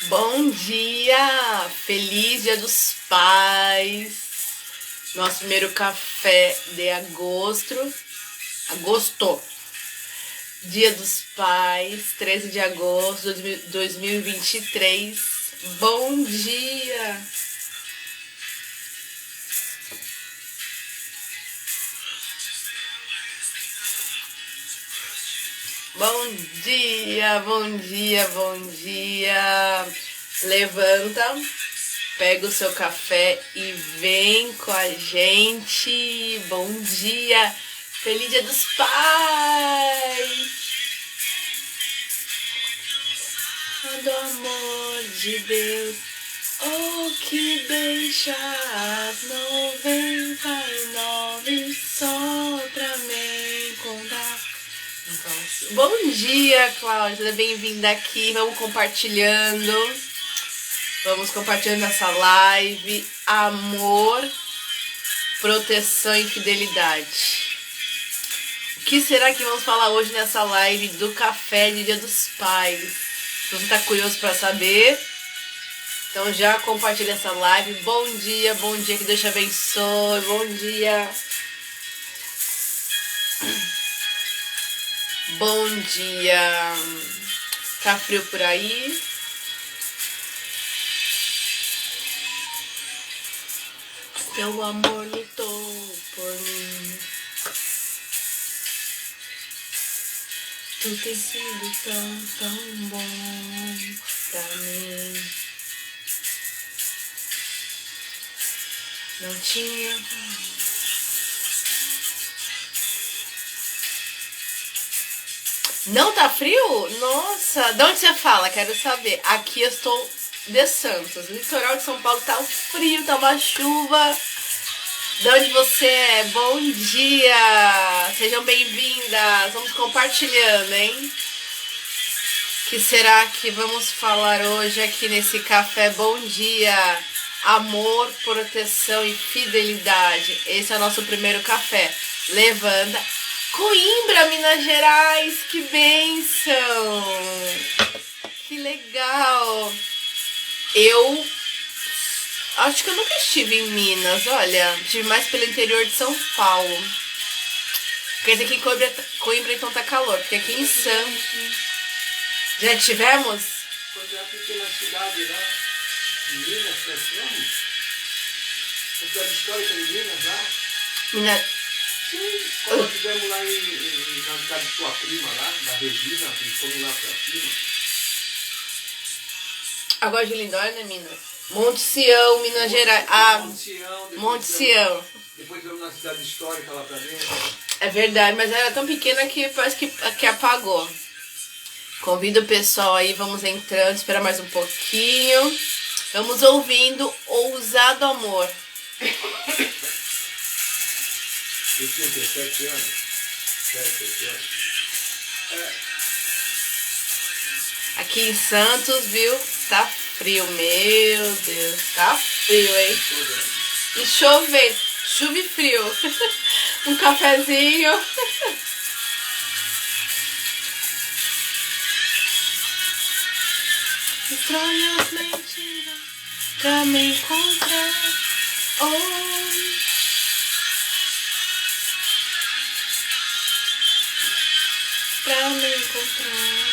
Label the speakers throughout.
Speaker 1: Bom dia! Feliz Dia dos Pais! Nosso primeiro café de agosto. Dia dos Pais, 13 de agosto de 2023. Bom dia! Bom dia, bom dia, bom dia. Levanta, pega o seu café e vem com a gente. Bom dia, feliz Dia dos Pais. Do amor de Deus, oh, que deixa as 99 só pra me encontrar. Bom dia, Cláudia, seja bem-vinda aqui. Vamos compartilhando essa live. Amor, proteção e fidelidade. O que será que vamos falar hoje nessa live do café de Dia dos Pais? Se você está curioso para saber, então já compartilha essa live. Bom dia, que Deus te abençoe. Bom dia. Bom dia. Tá frio por aí? Teu amor lutou por mim. Tu tem sido tão, tão bom pra mim. Não tinha... Não tá frio? Nossa, de onde você fala? Quero saber. Aqui eu estou de Santos. O litoral de São Paulo tá um frio, tá uma chuva. De onde você é? Bom dia! Sejam bem-vindas! Vamos compartilhando, hein? O que será que vamos falar hoje aqui nesse café? Bom dia! Amor, proteção e fidelidade. Esse é o nosso primeiro café. Levanta. Coimbra, Minas Gerais, que bênção! Que legal! Eu acho que eu nunca estive em Minas, olha, estive mais pelo interior de São Paulo. Quer dizer que em Coimbra então tá calor, porque aqui em Santos... Já tivemos?
Speaker 2: Quando eu fiquei na cidade lá, em Minas, nós tivemos? A cidade histórica de Minas lá?
Speaker 1: Minas...
Speaker 2: Sim, quando nós estivemos lá na cidade de sua prima lá, da Regina, que fomos lá pra cima.
Speaker 1: Agora de Lindóia, né, Minas? Monte Sião, Minas Gerais. Ah, Monte Sião.
Speaker 2: Depois fomos na cidade histórica lá pra dentro.
Speaker 1: É verdade, mas era tão pequena que parece que apagou. Convido o pessoal aí, vamos entrando, espera mais um pouquinho. Vamos ouvindo Ousado Amor.
Speaker 2: Eu tinha 7 anos. 7 anos.
Speaker 1: Aqui em Santos, viu? Tá frio, meu Deus. Tá frio, hein? E chover. Chuva e frio. Um cafezinho. Estranhas mentiras pra me encontrar. Oh. Pra me encontrar.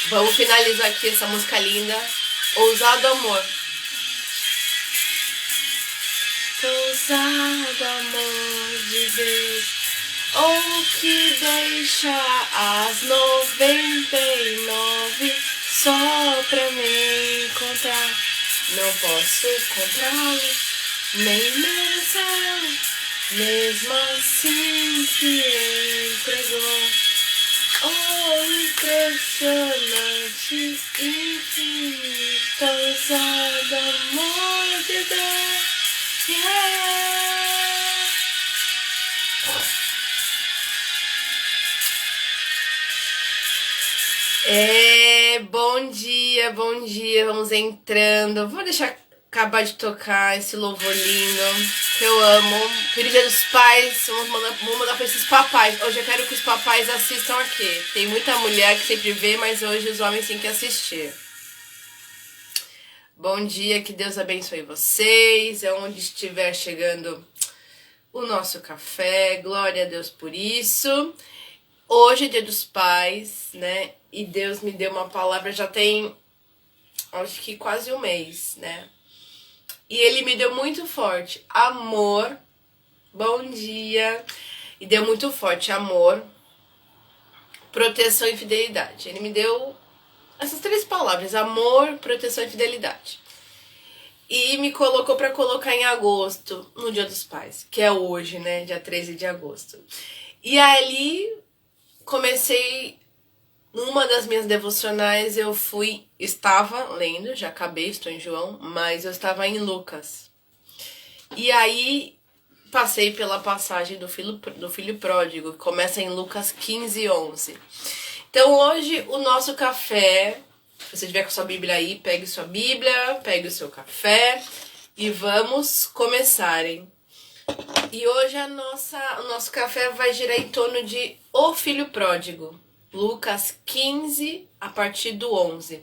Speaker 1: Vamos finalizar aqui essa música linda. Ousado Amor. Ousado amor de Deus, oh, que deixa as 99 só pra me encontrar. Não posso comprá-lo, nem merecê-lo, mesmo assim que entregou. Oh, impressionante, infinito, ousado amor de Deus. Yeah. Bom dia, vamos entrando. Vou deixar acabar de tocar esse louvor lindo. que eu amo. Feliz Dia dos Pais. Vamos mandar pra esses papais. Hoje eu quero que os papais assistam aqui. Tem muita mulher que sempre vê, mas hoje os homens têm que assistir. Bom dia, que Deus abençoe vocês. É onde estiver chegando o nosso café. Glória a Deus por isso. Hoje é Dia dos Pais, né? E Deus me deu uma palavra já tem, acho que quase um mês, né? E Ele me deu muito forte. Amor. Bom dia. E deu muito forte. Amor, proteção e fidelidade. Ele me deu essas 3 palavras. Amor, proteção e fidelidade. E me colocou para colocar em agosto, no Dia dos Pais, que é hoje, né? Dia 13 de agosto. E ali comecei, numa das minhas devocionais, estava lendo, já acabei, estou em João, mas eu estava em Lucas. E aí passei pela passagem do filho pródigo, que começa em Lucas 15:11. Então hoje o nosso café, se você tiver com sua Bíblia aí, pegue sua Bíblia, pegue o seu café e vamos começarem. E hoje o nosso café vai girar em torno de o filho pródigo. Lucas 15, a partir do 11.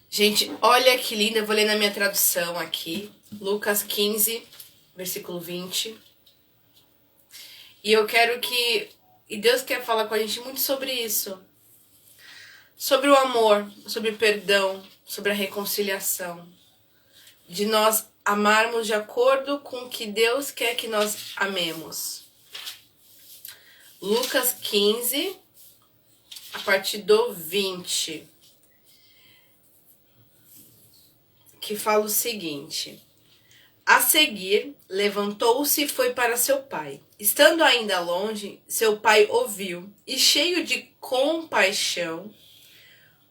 Speaker 1: Gente, olha que linda, eu vou ler na minha tradução aqui. Lucas 15, versículo 20. E eu quero que... E Deus quer falar com a gente muito sobre isso. Sobre o amor, sobre o perdão, sobre a reconciliação. De nós amarmos de acordo com o que Deus quer que nós amemos. Lucas 15, a partir do 20. Que fala o seguinte... A seguir, levantou-se e foi para seu pai. Estando ainda longe, seu pai ouviu e, cheio de compaixão,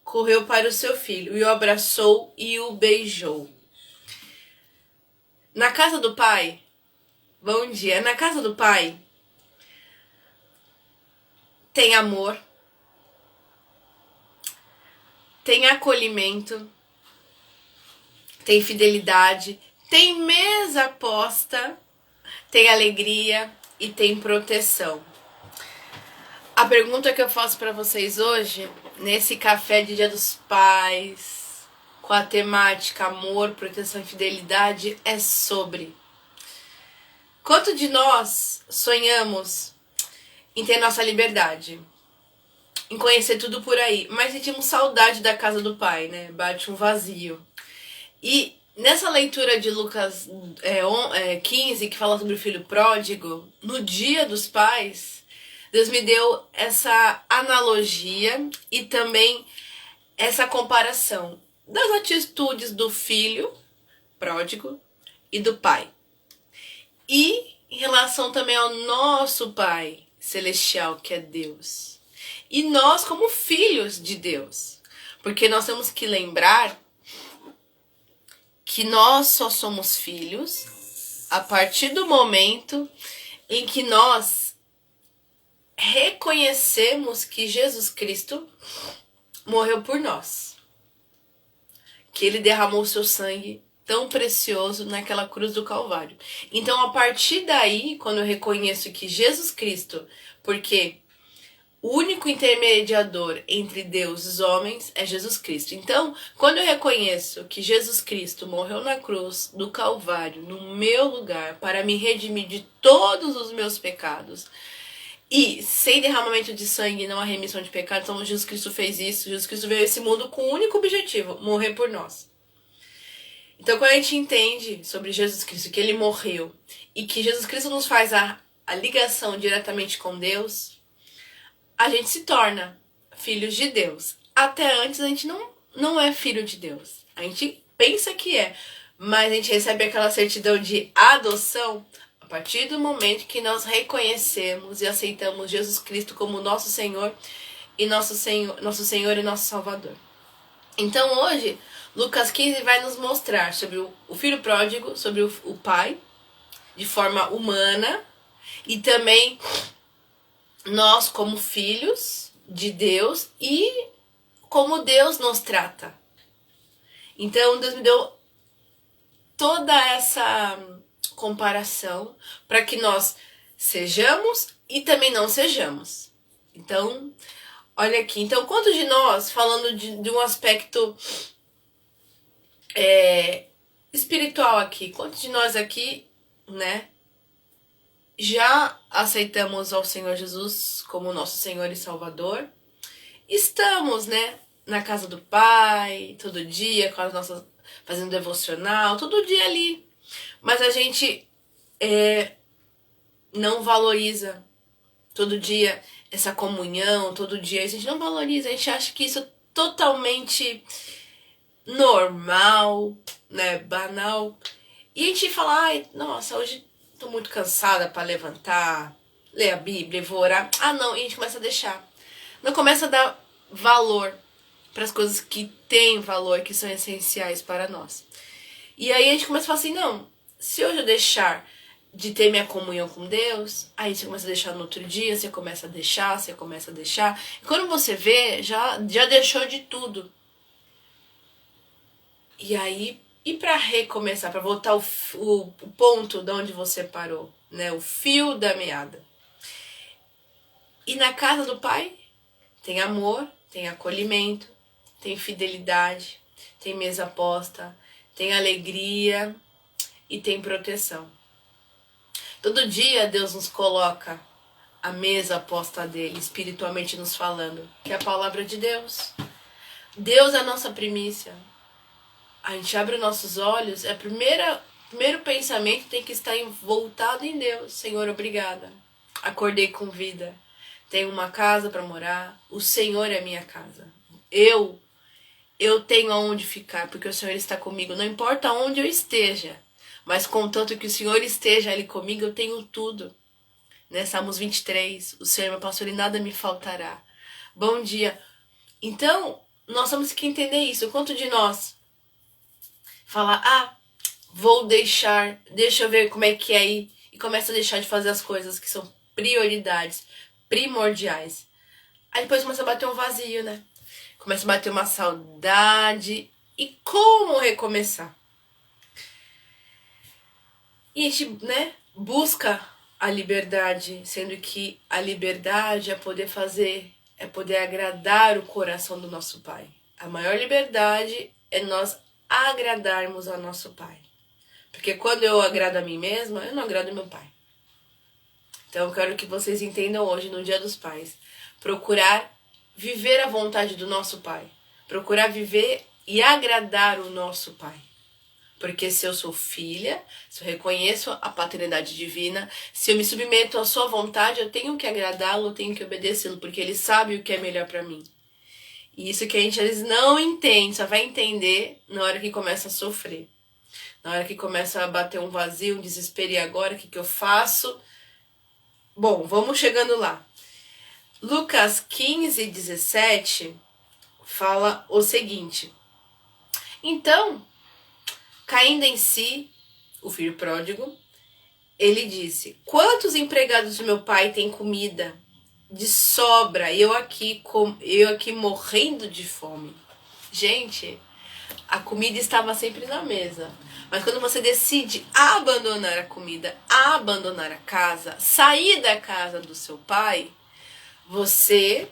Speaker 1: correu para o seu filho e o abraçou e o beijou. Na casa do pai, bom dia, na casa do pai tem amor, tem acolhimento, tem fidelidade, tem mesa posta, tem alegria e tem proteção. A pergunta que eu faço para vocês hoje, nesse café de Dia dos Pais, com a temática amor, proteção e fidelidade, é sobre: quanto de nós sonhamos em ter nossa liberdade, em conhecer tudo por aí, mas sentimos saudade da casa do pai, né? Bate um vazio. E nessa leitura de Lucas 15, que fala sobre o filho pródigo, no Dia dos Pais, Deus me deu essa analogia e também essa comparação das atitudes do filho pródigo e do pai. E em relação também ao nosso Pai Celestial, que é Deus. E nós como filhos de Deus. Porque nós temos que lembrar que nós só somos filhos a partir do momento em que nós reconhecemos que Jesus Cristo morreu por nós. Que Ele derramou seu sangue tão precioso naquela cruz do Calvário. Então, a partir daí, quando eu reconheço que Jesus Cristo, porque o único intermediador entre Deus e os homens é Jesus Cristo. Então, quando eu reconheço que Jesus Cristo morreu na cruz do Calvário, no meu lugar, para me redimir de todos os meus pecados, e sem derramamento de sangue não há remissão de pecados, então Jesus Cristo fez isso. Jesus Cristo veio a esse mundo com o único objetivo: morrer por nós. Então, quando a gente entende sobre Jesus Cristo, que Ele morreu, e que Jesus Cristo nos faz a ligação diretamente com Deus, a gente se torna filhos de Deus. Até antes a gente não é filho de Deus. A gente pensa que é, mas a gente recebe aquela certidão de adoção a partir do momento que nós reconhecemos e aceitamos Jesus Cristo como nosso Senhor e nosso Senhor e nosso Salvador. Então hoje, Lucas 15 vai nos mostrar sobre o filho pródigo, sobre o pai, de forma humana, e também nós como filhos de Deus e como Deus nos trata. Então Deus me deu toda comparação, para que nós sejamos e também não sejamos. Então, olha aqui. Então, quantos de nós, falando de um aspecto espiritual aqui, quantos de nós aqui, né, já aceitamos ao Senhor Jesus como nosso Senhor e Salvador? Estamos, né, na casa do Pai, todo dia, com as nossas, fazendo devocional, todo dia ali. Mas a gente não valoriza todo dia essa comunhão, todo dia. A gente não valoriza, a gente acha que isso é totalmente normal, né, banal. E a gente fala, ai, nossa, hoje tô muito cansada para levantar, ler a Bíblia, vou orar. Ah, não, e a gente começa a deixar. Não começa a dar valor para as coisas que têm valor, que são essenciais para nós. E aí a gente começa a falar assim, não, se hoje eu deixar de ter minha comunhão com Deus, aí você começa a deixar no outro dia, você começa a deixar. E quando você vê, já deixou de tudo. E aí, e para recomeçar, para voltar o ponto de onde você parou, né? O fio da meada. E na casa do Pai tem amor, tem acolhimento, tem fidelidade, tem mesa posta, tem alegria e tem proteção. Todo dia Deus nos coloca a mesa posta dele, espiritualmente nos falando, que é a palavra de Deus. Deus é a nossa primícia. A gente abre os nossos olhos, primeiro pensamento tem que estar voltado em Deus. Senhor, obrigada. Acordei com vida. Tenho uma casa para morar. O Senhor é a minha casa. Eu tenho aonde ficar, porque o Senhor está comigo. Não importa onde eu esteja, mas contanto que o Senhor esteja ali comigo, eu tenho tudo. Né? Salmos 23, o Senhor é meu pastor e nada me faltará. Bom dia. Então, nós temos que entender isso. Quanto de nós fala, deixa eu ver como é que é aí, e começa a deixar de fazer as coisas que são prioridades, primordiais. Aí depois começa a bater um vazio, né? Começa a bater uma saudade. E como recomeçar? E a gente, né, busca a liberdade, sendo que a liberdade é poder agradar o coração do nosso Pai. A maior liberdade é nós agradarmos ao nosso Pai. Porque quando eu agrado a mim mesma, eu não agrado meu Pai. Então eu quero que vocês entendam hoje, no Dia dos Pais, procurar viver a vontade do nosso Pai. Procurar viver e agradar o nosso Pai. Porque se eu sou filha, se eu reconheço a paternidade divina, se eu me submeto à sua vontade, eu tenho que agradá-lo, eu tenho que obedecê-lo, porque ele sabe o que é melhor para mim. E isso que a gente às vezes não entende, só vai entender na hora que começa a sofrer. Na hora que começa a bater um vazio, um desespero, e agora o que eu faço? Bom, vamos chegando lá. Lucas 15, 17 fala o seguinte. Então, caindo em si, o filho pródigo, ele disse, quantos empregados do meu pai têm comida de sobra, eu aqui morrendo de fome? Gente, a comida estava sempre na mesa. Mas quando você decide abandonar a comida, abandonar a casa, sair da casa do seu pai, você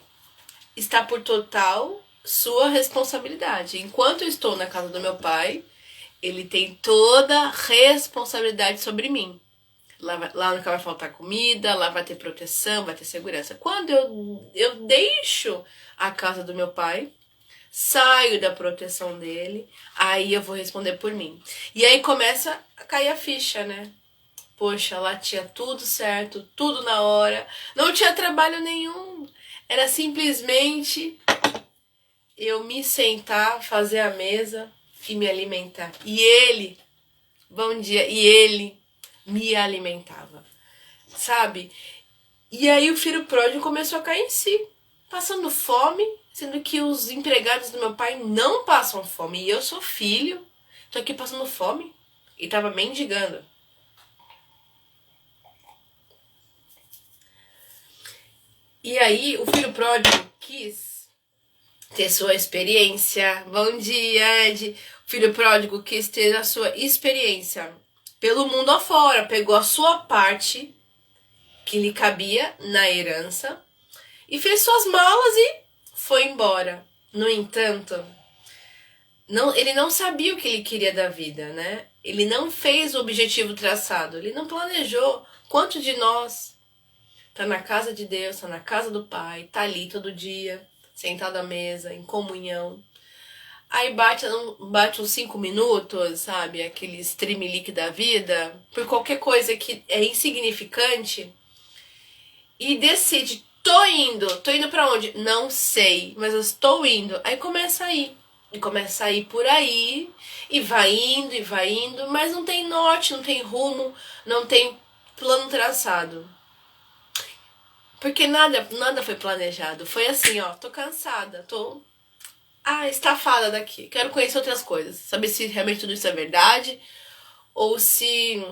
Speaker 1: está por total sua responsabilidade. Enquanto eu estou na casa do meu pai, ele tem toda a responsabilidade sobre mim. Lá nunca vai faltar comida, lá vai ter proteção, vai ter segurança. Quando eu deixo a casa do meu pai, saio da proteção dele, aí eu vou responder por mim. E aí começa a cair a ficha, né? Poxa, lá tinha tudo certo, tudo na hora, não tinha trabalho nenhum. Era simplesmente eu me sentar, fazer a mesa e me alimentar. E ele, bom dia, e ele me alimentava, sabe? E aí o filho pródigo começou a cair em si, passando fome, sendo que os empregados do meu pai não passam fome. E eu sou filho, tô aqui passando fome. E tava mendigando. E aí o filho pródigo quis ter sua experiência. Bom dia, Ed. O filho pródigo quis ter a sua experiência. pelo mundo afora, pegou a sua parte que lhe cabia na herança e fez suas malas e foi embora. No entanto, ele não sabia o que ele queria da vida, né? Ele não fez o objetivo traçado, ele não planejou. Quantos de nós tá na casa de Deus, tá na casa do Pai, tá ali todo dia, sentado à mesa, em comunhão. Aí bate uns 5 minutos, sabe? Aquele streamlink da vida, por qualquer coisa que é insignificante, e decide, tô indo pra onde? Não sei, mas eu estou indo. Aí começa a ir. E começa a ir por aí, e vai indo, mas não tem norte, não tem rumo, não tem plano traçado. Porque nada foi planejado. Foi assim, ó, tô cansada, tô estafada daqui. Quero conhecer outras coisas. Saber se realmente tudo isso é verdade ou se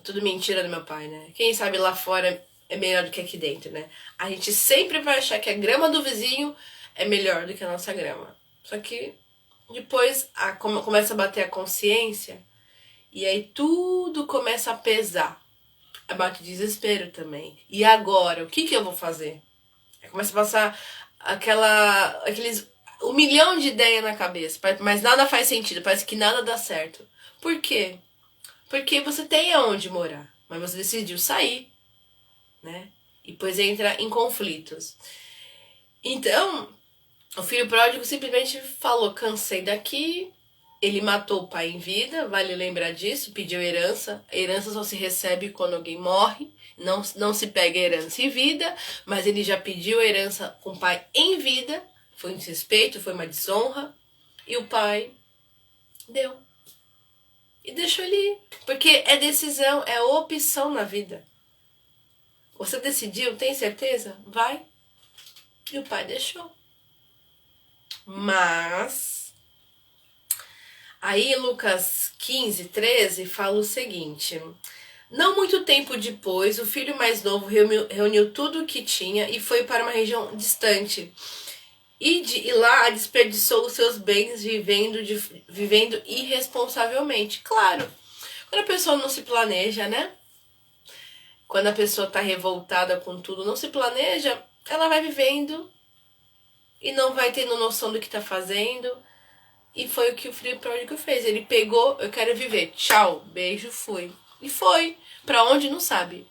Speaker 1: tudo mentira do meu pai, né? Quem sabe lá fora é melhor do que aqui dentro, né? A gente sempre vai achar que a grama do vizinho é melhor do que a nossa grama. Só que depois começa a bater a consciência e aí tudo começa a pesar. Bate desespero também. E agora? O que eu vou fazer? Aí começa a passar aqueles 1 milhão de ideias na cabeça, mas nada faz sentido, parece que nada dá certo. Por quê? Porque você tem aonde morar, mas você decidiu sair, né? E depois entra em conflitos. Então, o filho pródigo simplesmente falou, cansei daqui. Ele matou o pai em vida, vale lembrar disso, pediu herança. A herança só se recebe quando alguém morre, não se pega herança em vida, mas ele já pediu herança com o pai em vida, foi um desrespeito, foi uma desonra, e o pai deu. E deixou ele ir, porque é decisão, é opção na vida. Você decidiu, tem certeza? Vai. E o pai deixou. Mas aí Lucas 15:13 fala o seguinte: não muito tempo depois, o filho mais novo reuniu tudo o que tinha e foi para uma região distante. E lá desperdiçou os seus bens vivendo irresponsavelmente. Claro, quando a pessoa não se planeja, né? Quando a pessoa está revoltada com tudo, não se planeja, ela vai vivendo e não vai tendo noção do que está fazendo. E foi o que o filho pródigo fez. Ele pegou, eu quero viver, tchau, beijo, fui. E foi. Pra onde, não sabe.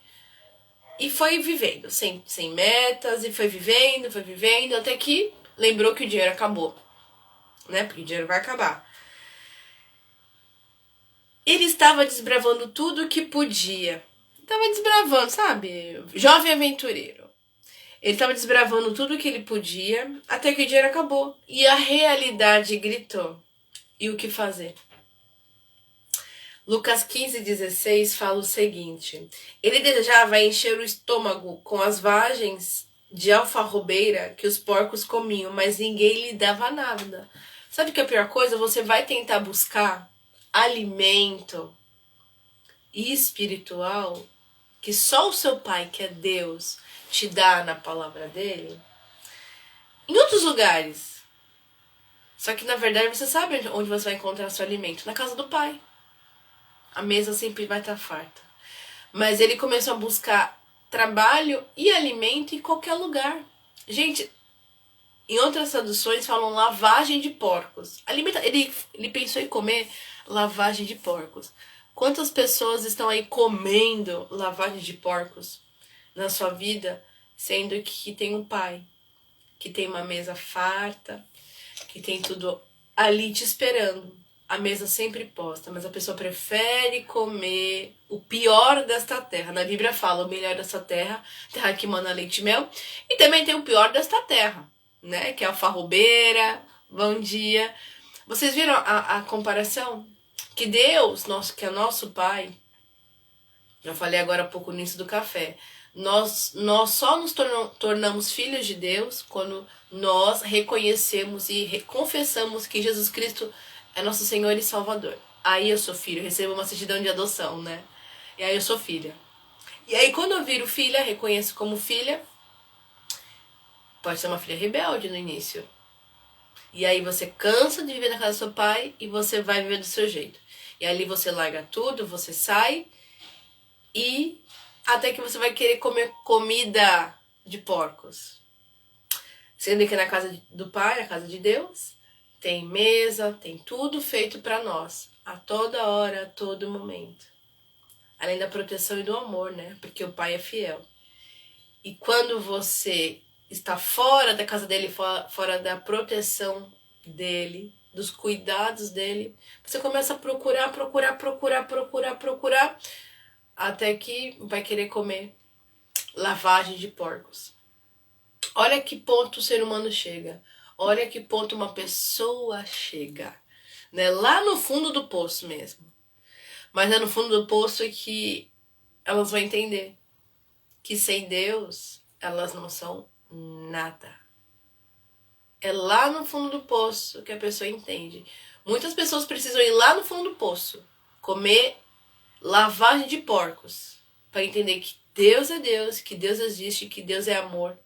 Speaker 1: E foi vivendo, sem metas, e foi vivendo, até que lembrou que o dinheiro acabou. Né? Porque o dinheiro vai acabar. Ele estava desbravando tudo que podia. Estava desbravando, sabe? Jovem aventureiro. Ele estava desbravando tudo que ele podia, até que o dinheiro acabou. E a realidade gritou. E o que fazer? Lucas 15:16 fala o seguinte: ele desejava encher o estômago com as vagens de alfarrobeira que os porcos comiam, mas ninguém lhe dava nada. Sabe o que é a pior coisa? Você vai tentar buscar alimento espiritual que só o seu pai, que é Deus, te dá na palavra dele, em outros lugares. Só que na verdade você sabe onde você vai encontrar seu alimento? Na casa do pai. A mesa sempre vai estar farta. Mas ele começou a buscar trabalho e alimento em qualquer lugar. Gente, em outras traduções falam lavagem de porcos. Ele pensou em comer lavagem de porcos. Quantas pessoas estão aí comendo lavagem de porcos na sua vida, sendo que tem um pai, que tem uma mesa farta, que tem tudo ali te esperando. A mesa sempre posta, mas a pessoa prefere comer o pior desta terra. Na Bíblia fala o melhor desta terra, terra que mana leite e mel. E também tem o pior desta terra, né? Que é a alfarrobeira, bom dia. Vocês viram a comparação? Que Deus, que é nosso Pai, já falei agora há pouco no início do café, nós só nos tornamos filhos de Deus quando nós reconhecemos e confessamos que Jesus Cristo é nosso Senhor e Salvador. Aí eu sou filho, recebo uma certidão de adoção, né? E aí eu sou filha. E aí quando eu viro filha, reconheço como filha, pode ser uma filha rebelde no início. E aí você cansa de viver na casa do seu pai e você vai viver do seu jeito. E ali você larga tudo, você sai e até que você vai querer comer comida de porcos. Sendo que na casa do Pai, na casa de Deus, tem mesa, tem tudo feito para nós, a toda hora, a todo momento. Além da proteção e do amor, né? Porque o Pai é fiel. E quando você está fora da casa dele, fora da proteção dele, dos cuidados dele, você começa a procurar, até que vai querer comer lavagem de porcos. Olha que ponto o ser humano chega. Olha que ponto uma pessoa chega. Né? Lá no fundo do poço mesmo. Mas é no fundo do poço que elas vão entender que sem Deus elas não são nada. É lá no fundo do poço que a pessoa entende. Muitas pessoas precisam ir lá no fundo do poço, comer lavagem de porcos, para entender que Deus é Deus, que Deus existe, que Deus é amor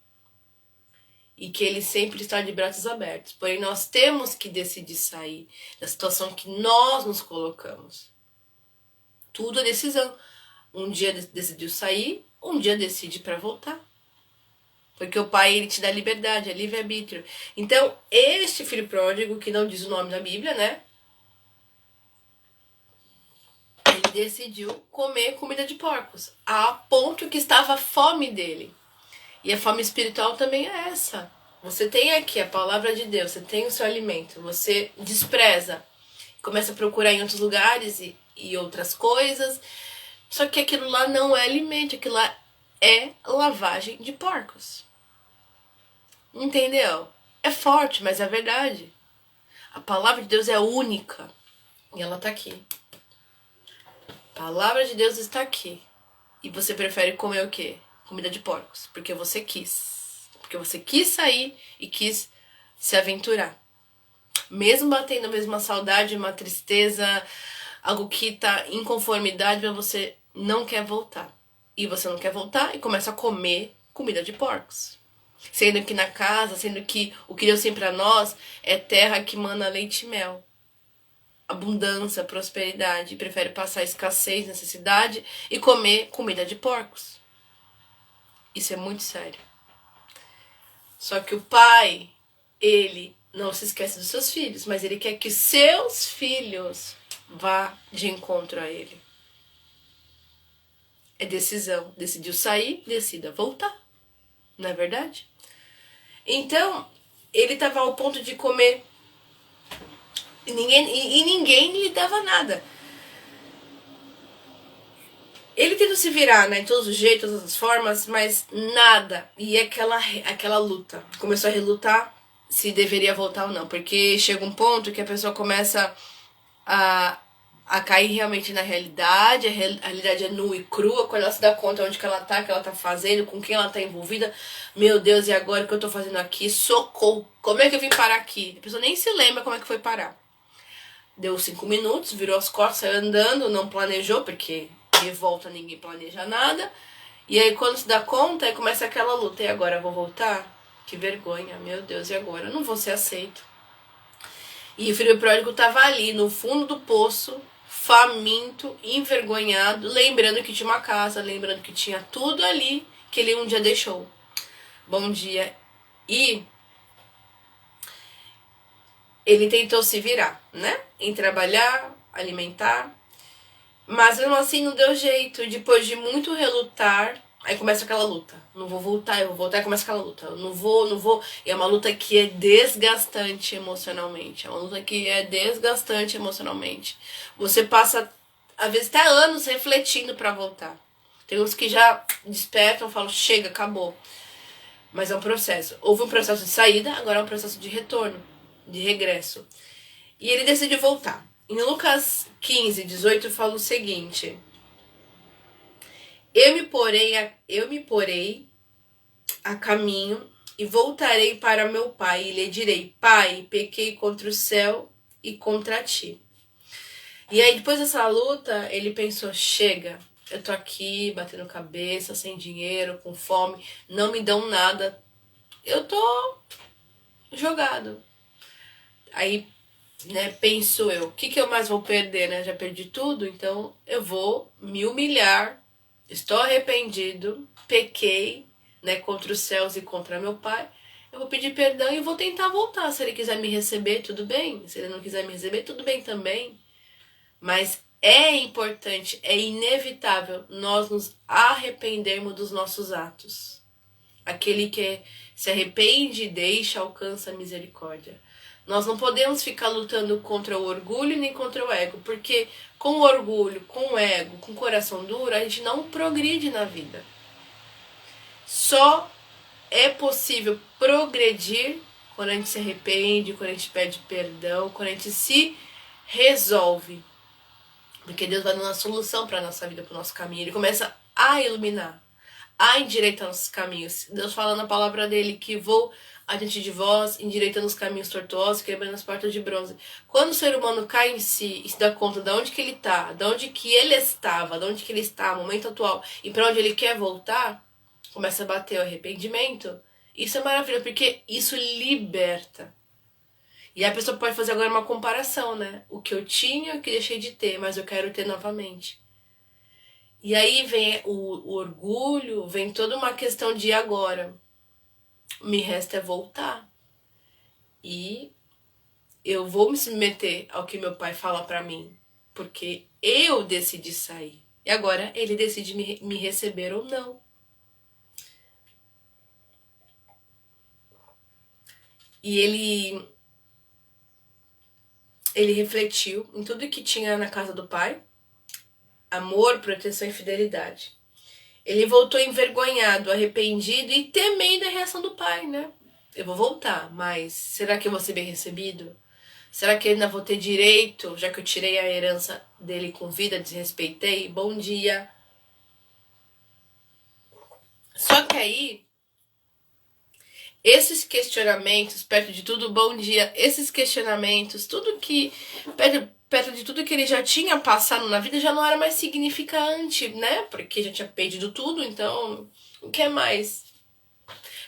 Speaker 1: e que Ele sempre está de braços abertos. Porém, nós temos que decidir sair da situação que nós nos colocamos. Tudo é decisão. Um dia decidiu sair, um dia decide para voltar. Porque o Pai, Ele te dá liberdade, é livre-arbítrio. Então, este filho pródigo, que não diz o nome da Bíblia, né? Ele decidiu comer comida de porcos, a ponto que estava a fome dele. E a fome espiritual também é essa. Você tem aqui a palavra de Deus, você tem o seu alimento, você despreza, começa a procurar em outros lugares e outras coisas. Só que aquilo lá não é alimento, aquilo lá é lavagem de porcos. Entendeu? É forte, mas é verdade. A palavra de Deus é única. E ela tá aqui. A palavra de Deus está aqui. E você prefere comer o quê? Comida de porcos. Porque você quis. Porque você quis sair e quis se aventurar. Mesmo batendo a mesma saudade, uma tristeza, algo que tá em conformidade, mas você não quer voltar. E você não quer voltar e começa a comer comida de porcos. Sendo que na casa, sendo que o que Deus tem pra nós é terra que mana leite e mel. Abundância, prosperidade. Prefere passar escassez, necessidade e comer comida de porcos. Isso é muito sério. Só que o Pai, Ele não se esquece dos seus filhos, mas Ele quer que seus filhos vá de encontro a Ele. É decisão. Decidiu sair, decida voltar. Não é verdade? Então, ele estava ao ponto de comer e ninguém lhe dava nada. Ele tentou se virar, né, de todos os jeitos, todas as formas, mas nada. E aquela luta. Começou a relutar se deveria voltar ou não. Porque chega um ponto que a pessoa começa a cair realmente na realidade. A realidade é nua e crua. Quando ela se dá conta onde que ela tá fazendo, com quem ela tá envolvida. Meu Deus, e agora o que eu tô fazendo aqui? Socorro! Como é que eu vim parar aqui? A pessoa nem se lembra como é que foi parar. Deu 5 minutos, virou as costas, saiu andando, não planejou, porque de volta ninguém planeja nada. E aí quando se dá conta, aí começa aquela luta. E agora eu vou voltar? Que vergonha, meu Deus, e agora? Eu não vou ser aceito. E o filho pródigo tava ali, no fundo do poço, faminto, envergonhado, lembrando que tinha uma casa, lembrando que tinha tudo ali que ele um dia deixou. Bom dia. E ele tentou se virar, né? Em trabalhar, alimentar. Mas mesmo assim não deu jeito. E depois de muito relutar, aí começa aquela luta. Não vou voltar, eu vou voltar, e começa aquela luta. Eu não vou. E é uma luta que é desgastante emocionalmente. É uma luta que é desgastante emocionalmente. Você passa, às vezes, até anos refletindo pra voltar. Tem uns que já despertam e falam, chega, acabou. Mas é um processo. Houve um processo de saída, agora é um processo de retorno, de regresso. E ele decidiu voltar. Em Lucas 15, 18 fala o seguinte: Eu me porei a caminho e voltarei para meu pai e lhe direi: Pai, pequei contra o céu e contra ti. E aí depois dessa luta, ele pensou, chega, eu tô aqui batendo cabeça, sem dinheiro, com fome, não me dão nada, eu tô jogado. Aí né, penso eu, o que eu mais vou perder, né? Já perdi tudo, então eu vou me humilhar, estou arrependido, pequei, né, contra os céus e contra meu pai. Eu vou pedir perdão e vou tentar voltar. Se ele quiser me receber, tudo bem. Se ele não quiser me receber, tudo bem também. Mas é importante, é inevitável nós nos arrependermos dos nossos atos. Aquele que se arrepende e deixa, alcança a misericórdia. Nós não podemos ficar lutando contra o orgulho nem contra o ego, porque com o orgulho, com o ego, com o coração duro, a gente não progride na vida. Só é possível progredir quando a gente se arrepende, quando a gente pede perdão, quando a gente se resolve. Porque Deus vai dando uma solução para a nossa vida, para o nosso caminho. Ele começa a iluminar, a endireitar nossos caminhos. Deus fala na palavra dele que vou adiante de vós, endireitando os caminhos tortuosos, quebrando as portas de bronze. Quando o ser humano cai em si e se dá conta de onde que ele está, de onde que ele estava, de onde que ele está, no momento atual, e para onde ele quer voltar, começa a bater o arrependimento. Isso é maravilhoso, porque isso liberta. E a pessoa pode fazer agora uma comparação, né? O que eu tinha, o que deixei de ter, mas eu quero ter novamente. E aí vem o orgulho, vem toda uma questão de agora. Me resta é voltar. E eu vou me submeter ao que meu pai fala pra mim. Porque eu decidi sair. E agora ele decide me receber ou não. E ele refletiu em tudo que tinha na casa do pai. Amor, proteção e fidelidade. Ele voltou envergonhado, arrependido e temendo a reação do pai, né? Eu vou voltar, mas será que eu vou ser bem recebido? Será que eu ainda vou ter direito, já que eu tirei a herança dele com vida, desrespeitei? Bom dia. Só que aí, esses questionamentos, perto de tudo, bom dia, esses questionamentos, tudo que, perto de tudo que ele já tinha passado na vida, já não era mais significante, né? Porque já tinha perdido tudo, então, o que é mais?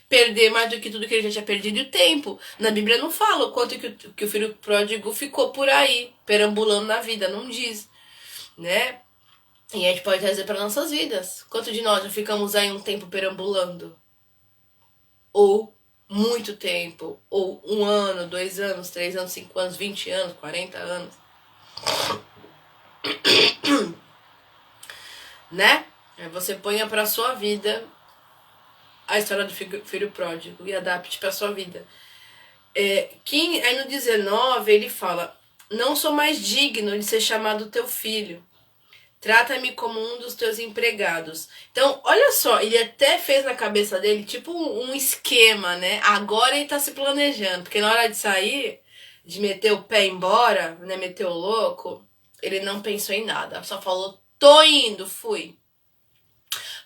Speaker 1: Perder mais do que tudo que ele já tinha perdido e o tempo. Na Bíblia não fala o quanto que o filho pródigo ficou por aí, perambulando na vida, não diz, né? E a gente pode trazer para nossas vidas. Quanto de nós já ficamos aí um tempo perambulando? Ou muito tempo, ou 1 ano, 2 anos, 3 anos, 5 anos, 20 anos, 40 anos. Né? Você ponha pra sua vida a história do filho pródigo e adapte pra sua vida. Aí no 19 ele fala: não sou mais digno de ser chamado teu filho. Trata-me como um dos teus empregados. Então, olha só, ele até fez na cabeça dele tipo um esquema, né? Agora ele tá se planejando, porque na hora de sair, de meter o pé embora, né? Meter o louco, ele não pensou em nada. Só falou: tô indo, fui.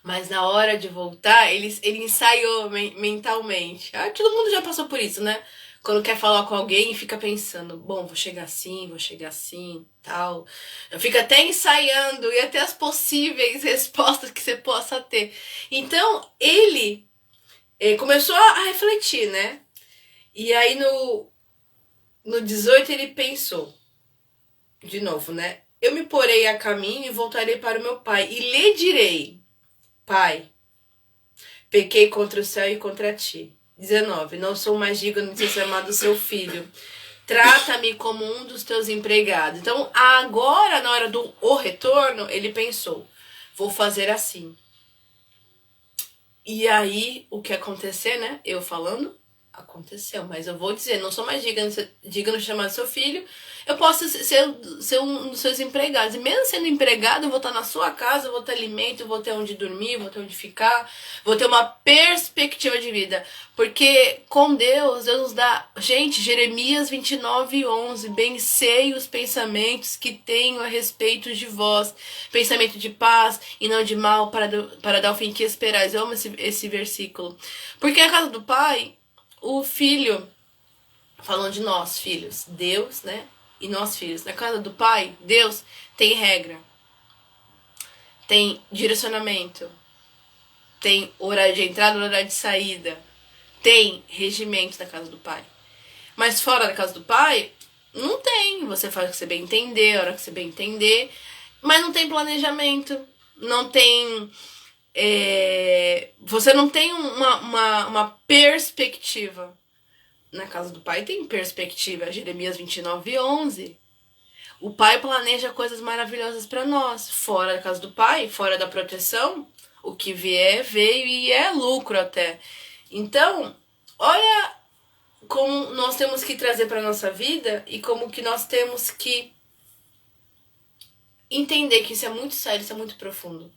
Speaker 1: Mas na hora de voltar, ele ensaiou mentalmente. Todo mundo já passou por isso, né? Quando quer falar com alguém e fica pensando, bom, vou chegar assim, tal. Eu fico até ensaiando e até as possíveis respostas que você possa ter. Então, ele começou a refletir, né? E aí no 18 ele pensou, de novo, né? Eu me porei a caminho e voltarei para o meu pai e lhe direi: Pai, pequei contra o céu e contra ti. 19. Não sou mais digno de ser chamado seu filho. Trata-me como um dos teus empregados. Então, agora, na hora do retorno, ele pensou: vou fazer assim. E aí, o que acontecer, né? Eu falando, aconteceu. Mas eu vou dizer: não sou mais digno de chamar seu filho. Eu posso ser um dos seus empregados. E mesmo sendo empregado, eu vou estar na sua casa, eu vou ter alimento, eu vou ter onde dormir, vou ter onde ficar, vou ter uma perspectiva de vida. Porque com Deus nos dá... Gente, Jeremias 29:11. Bem sei os pensamentos que tenho a respeito de vós. Pensamento de paz e não de mal, para dar o fim que esperais. Eu amo esse versículo. Porque a casa do Pai, o filho... Falando de nós, filhos. Deus, né? E nós, filhos. Na casa do Pai, Deus tem regra. Tem direcionamento. Tem horário de entrada, horário de saída. Tem regimento na casa do Pai. Mas fora da casa do Pai, Não tem. Você faz o que você bem entender, a hora que você bem entender. Mas não tem planejamento. Não tem... você não tem uma perspectiva. Na casa do pai tem perspectiva. Jeremias 29:11. O pai planeja coisas maravilhosas para nós. Fora da casa do pai, fora da proteção, o que vier, veio e é lucro até. Então, olha como nós temos que trazer para nossa vida e como que nós temos que entender que isso é muito sério, isso é muito profundo.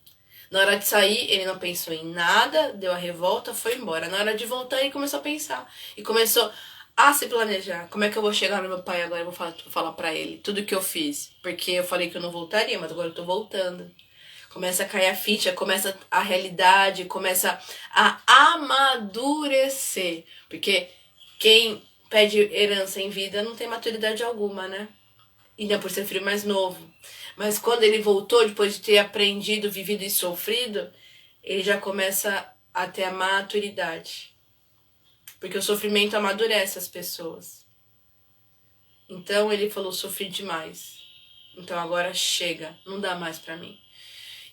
Speaker 1: Na hora de sair, ele não pensou em nada, deu a revolta, foi embora. Na hora de voltar, ele começou a pensar. E começou a se planejar. Como é que eu vou chegar no meu pai agora? Eu vou falar pra ele tudo que eu fiz. Porque eu falei que eu não voltaria, mas agora eu tô voltando. Começa a cair a ficha, começa a realidade, começa a amadurecer. Porque quem pede herança em vida não tem maturidade alguma, né? Ainda por ser filho mais novo. Mas quando ele voltou, depois de ter aprendido, vivido e sofrido, ele já começa a ter a maturidade. Porque o sofrimento amadurece as pessoas. Então ele falou, sofri demais. Então agora chega, não dá mais pra mim.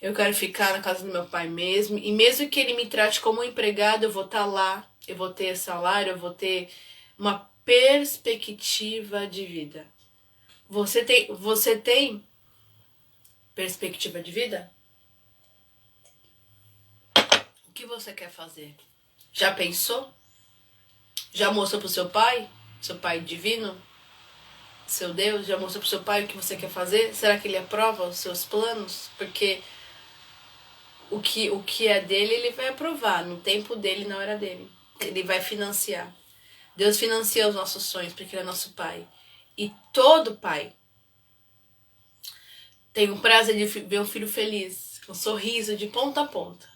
Speaker 1: Eu quero ficar na casa do meu pai mesmo. E mesmo que ele me trate como empregado, eu vou estar lá. Eu vou ter salário, eu vou ter uma perspectiva de vida. Você tem perspectiva de vida? O que você quer fazer? Já pensou? Já mostrou pro seu pai divino, seu Deus? Já mostrou pro seu pai o que você quer fazer? Será que ele aprova os seus planos? Porque o que é dele, ele vai aprovar no tempo dele, na hora dele. Ele vai financiar. Deus financia os nossos sonhos porque ele é nosso pai. E todo pai tem o prazer de ver um filho feliz, com um sorriso de ponta a ponta.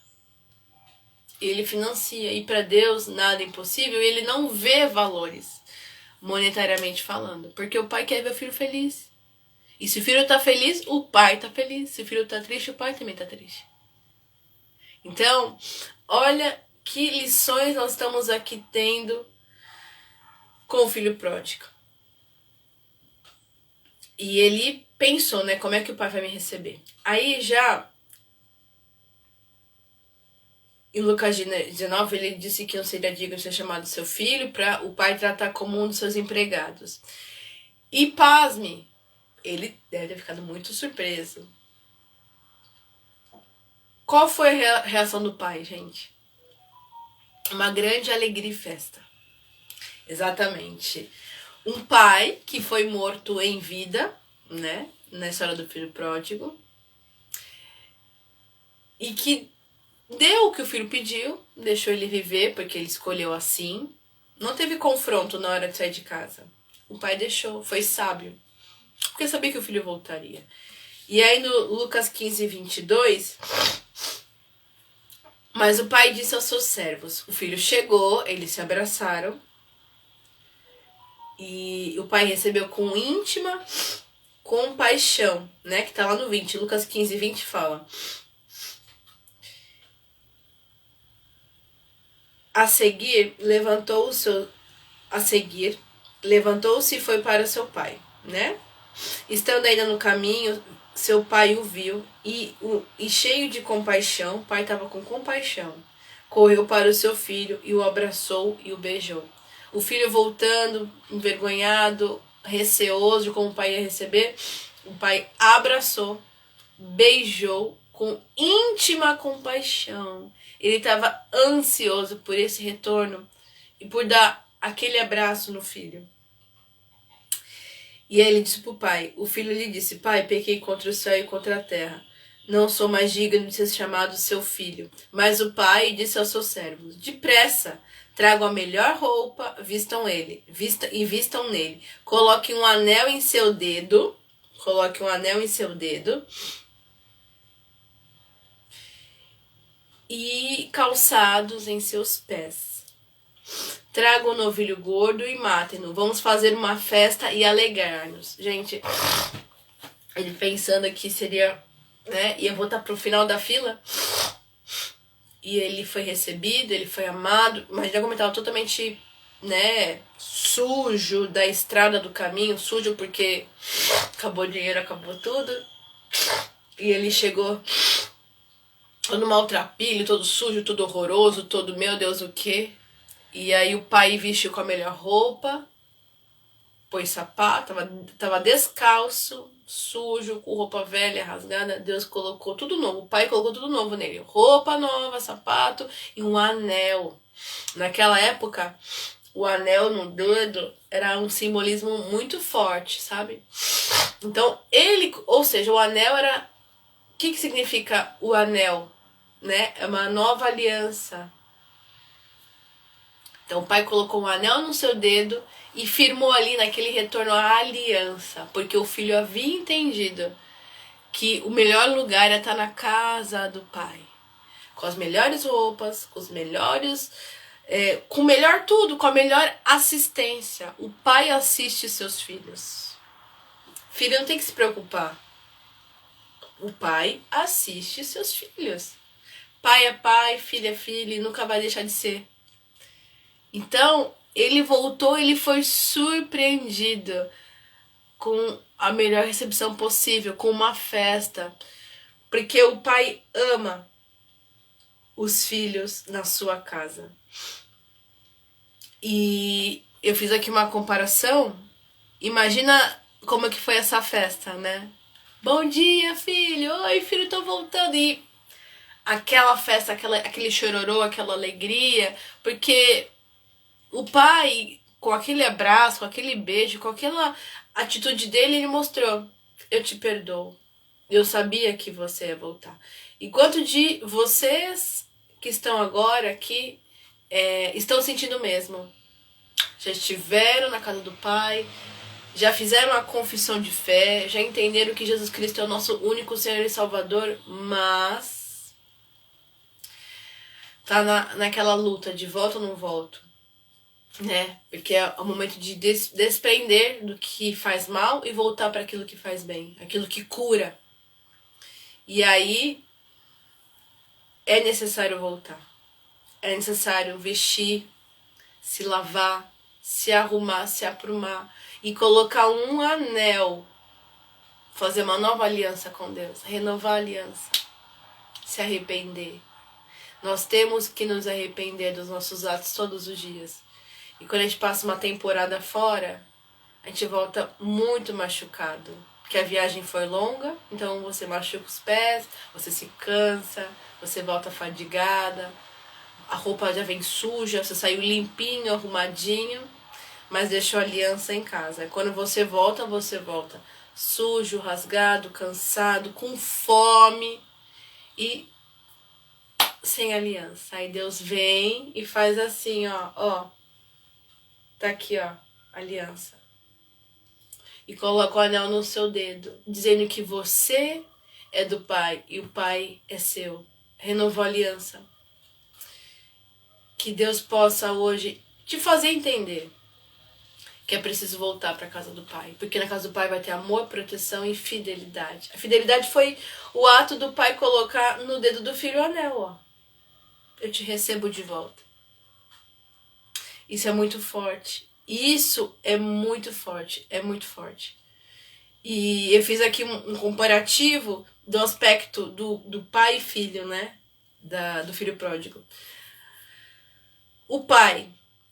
Speaker 1: Ele financia. E para Deus nada é impossível. E ele não vê valores, monetariamente falando. Porque o pai quer ver o filho feliz. E se o filho tá feliz, o pai tá feliz. Se o filho tá triste, o pai também tá triste. Então, olha que lições nós estamos aqui tendo com o filho pródigo. E ele pensou, né? Como é que o pai vai me receber? Aí já... Em Lucas 19, ele disse que não seria digno de ser chamado seu filho para o pai tratar como um dos seus empregados. E pasme, ele deve ter ficado muito surpreso. Qual foi a reação do pai, gente? Uma grande alegria e festa. Exatamente. Um pai que foi morto em vida, né? Na história do filho pródigo. E que deu o que o filho pediu, deixou ele viver, porque ele escolheu assim. Não teve confronto na hora de sair de casa. O pai deixou, foi sábio. Porque sabia que o filho voltaria. E aí no Lucas 15:22, mas o pai disse aos seus servos, o filho chegou, eles se abraçaram. E o pai recebeu com íntima compaixão, né? Que tá lá no 20, Lucas 15:20 fala... A seguir, levantou-se e foi para seu pai, né? Estando ainda no caminho, seu pai o viu e cheio de compaixão, o pai estava com compaixão, correu para o seu filho e o abraçou e o beijou. O filho voltando, envergonhado, receoso de como o pai ia receber, o pai abraçou, beijou com íntima compaixão. Ele estava ansioso por esse retorno e por dar aquele abraço no filho. E aí ele disse para o pai, o filho lhe disse, pai, pequei contra o céu e contra a terra. Não sou mais digno de ser chamado seu filho. Mas o pai disse aos seus servos, depressa, tragam a melhor roupa, vistam nele. Coloquem um anel em seu dedo. E calçados em seus pés. Tragam o novilho gordo e matem-no. Vamos fazer uma festa e alegrar-nos. Gente, ele pensando que seria, né, ia voltar pro final da fila. E ele foi recebido, ele foi amado. Mas já como ele estava totalmente né, sujo da estrada do caminho, sujo porque acabou o dinheiro, acabou tudo. E ele chegou todo maltrapilho, todo sujo, todo horroroso, todo meu Deus o quê. E aí o pai vestiu com a melhor roupa, pôs sapato, tava descalço, sujo, com roupa velha, rasgada. Deus colocou tudo novo, o pai colocou tudo novo nele. Roupa nova, sapato e um anel. Naquela época, o anel no dedo era um simbolismo muito forte, sabe? Então, ou seja, o anel era... O que significa o anel? Né? É uma nova aliança. Então o pai colocou um anel no seu dedo e firmou ali naquele retorno a aliança, porque o filho havia entendido que o melhor lugar é estar na casa do pai, com as melhores roupas, com os melhores, com o melhor tudo, com a melhor assistência. O pai assiste seus filhos. Filho não tem que se preocupar. O pai assiste seus filhos. Pai é pai, filho é filho e nunca vai deixar de ser. Então, ele voltou, ele foi surpreendido com a melhor recepção possível, com uma festa. Porque o pai ama os filhos na sua casa. E eu fiz aqui uma comparação. Imagina como é que foi essa festa, né? Bom dia, filho! Oi, filho, tô voltando. E aquela festa, aquele chororô, aquela alegria, porque o pai, com aquele abraço, com aquele beijo, com aquela atitude dele, ele mostrou: eu te perdoo, eu sabia que você ia voltar. E quanto de vocês que estão agora aqui estão sentindo o mesmo? Já estiveram na casa do pai, já fizeram a confissão de fé, já entenderam que Jesus Cristo é o nosso único Senhor e Salvador, mas tá naquela luta de volto ou não volto, né? Porque é o momento de desprender do que faz mal e voltar para aquilo que faz bem, aquilo que cura. E aí é necessário voltar, é necessário vestir, se lavar, se arrumar, se aprumar e colocar um anel, fazer uma nova aliança com Deus, renovar a aliança, se arrepender. Nós temos que nos arrepender dos nossos atos todos os dias. E quando a gente passa uma temporada fora, a gente volta muito machucado. Porque a viagem foi longa, então você machuca os pés, você se cansa, você volta fadigada, a roupa já vem suja, você saiu limpinho, arrumadinho, mas deixou a aliança em casa. E quando você volta sujo, rasgado, cansado, com fome e sem aliança. Aí Deus vem e faz assim, ó, tá aqui, ó, aliança. E coloca o anel no seu dedo, dizendo que você é do Pai e o Pai é seu. Renovou a aliança. Que Deus possa hoje te fazer entender que é preciso voltar para a casa do Pai. Porque na casa do Pai vai ter amor, proteção e fidelidade. A fidelidade foi o ato do Pai colocar no dedo do filho o anel, ó. Eu te recebo de volta. Isso é muito forte. Isso é muito forte. É muito forte. E eu fiz aqui um comparativo do aspecto do pai e filho, né? Do filho pródigo. O pai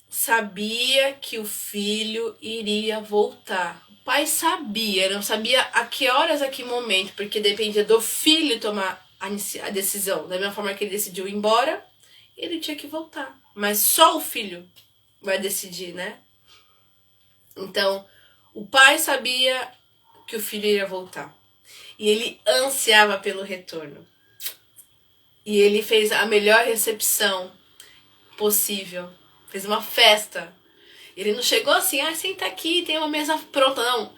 Speaker 1: sabia que o filho iria voltar. O pai sabia, não sabia a que horas, a que momento, porque dependia do filho tomar a decisão. Da mesma forma que ele decidiu ir embora, ele tinha que voltar. Mas só o filho vai decidir, né? Então, o pai sabia que o filho iria voltar. E ele ansiava pelo retorno. E ele fez a melhor recepção possível. Fez uma festa. Ele não chegou assim, senta aqui, tem uma mesa pronta. Não.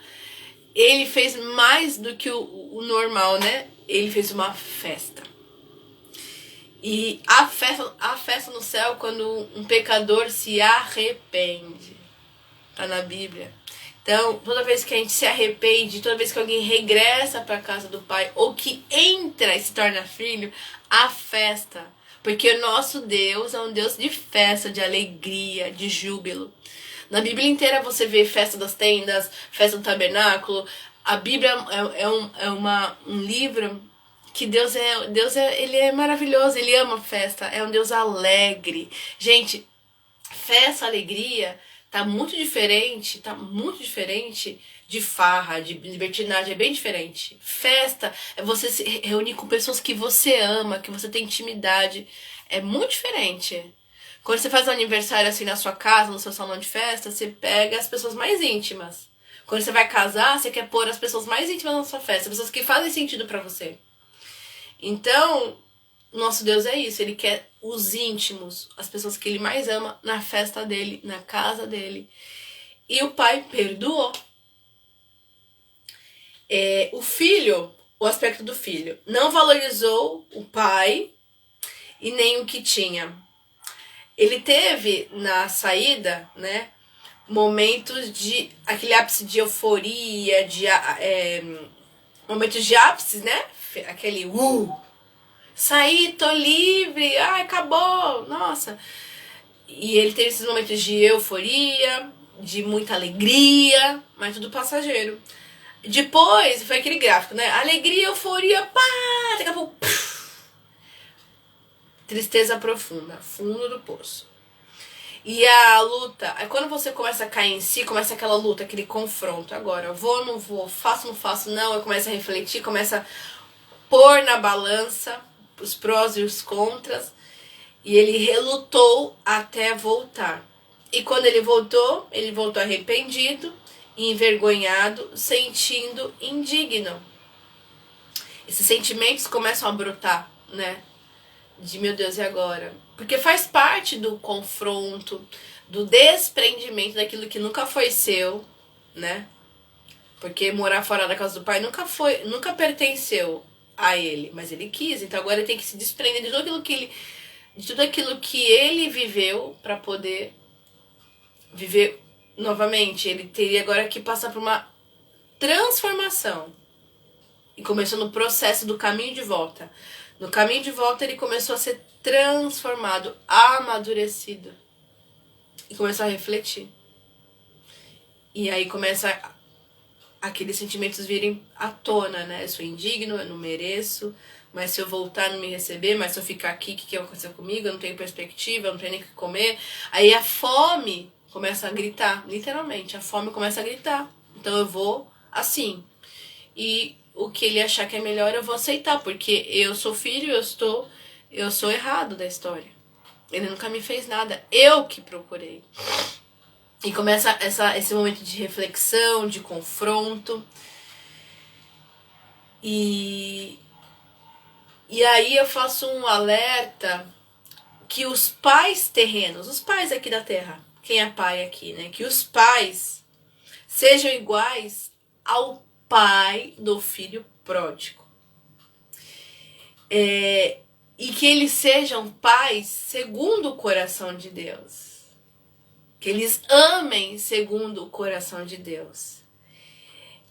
Speaker 1: Ele fez mais do que o normal, né? Ele fez uma festa. E a festa no céu quando um pecador se arrepende. Tá na Bíblia. Então, toda vez que a gente se arrepende, toda vez que alguém regressa para a casa do Pai, ou que entra e se torna filho, a festa. Porque o nosso Deus é um Deus de festa, de alegria, de júbilo. Na Bíblia inteira você vê festa das tendas, festa do tabernáculo. A Bíblia um livro que Deus ele é maravilhoso, ele ama festa, é um Deus alegre. Gente, festa, alegria, tá muito diferente de farra, de libertinagem, é bem diferente. Festa é você se reunir com pessoas que você ama, que você tem intimidade, é muito diferente. Quando você faz um aniversário assim na sua casa, no seu salão de festa, você pega as pessoas mais íntimas. Quando você vai casar, você quer pôr as pessoas mais íntimas na sua festa, pessoas que fazem sentido pra você. Então, nosso Deus é isso, ele quer os íntimos, as pessoas que ele mais ama, na festa dele, na casa dele. E o pai perdoou. O filho, o aspecto do filho, não valorizou o pai e nem o que tinha. Ele teve na saída, né, momentos de aquele ápice de euforia, momentos de ápice, né? Aquele saí, tô livre, ai, acabou, nossa. E ele teve esses momentos de euforia, de muita alegria, mas tudo passageiro. Depois foi aquele gráfico, né? Alegria, euforia, pá, daqui a pouco, tristeza profunda, fundo do poço. E a luta, aí quando você começa a cair em si, começa aquela luta, aquele confronto. Agora, vou, não vou, faço, não faço, não. Eu começo a refletir, começo a pôr na balança os prós e os contras. E ele relutou até voltar. E quando ele voltou arrependido, envergonhado, sentindo indigno. Esses sentimentos começam a brotar, né? De meu Deus, e agora? Porque faz parte do confronto, do desprendimento daquilo que nunca foi seu, né? Porque morar fora da casa do pai nunca pertenceu a ele, mas ele quis, então agora ele tem que se desprender de tudo aquilo que ele viveu para poder viver novamente. Ele teria agora que passar por uma transformação. E começou no processo do caminho de volta. No caminho de volta ele começou a ser transformado, amadurecido. E começou a refletir. E aí começa aqueles sentimentos virem à tona, né? Eu sou indigno, eu não mereço, mas se eu voltar não me receber, mas se eu ficar aqui, o que vai acontecer comigo? Eu não tenho perspectiva, eu não tenho nem o que comer. Aí a fome começa a gritar, literalmente, a fome começa a gritar. Então eu vou assim. E o que ele achar que é melhor eu vou aceitar, porque eu sou filho, eu sou errado da história. Ele nunca me fez nada, eu que procurei. E começa esse momento de reflexão, de confronto. E aí eu faço um alerta que os pais terrenos, os pais aqui da terra, quem é pai aqui, né? Que os pais sejam iguais ao pai do filho pródigo. E que eles sejam pais segundo o coração de Deus. Que eles amem segundo o coração de Deus.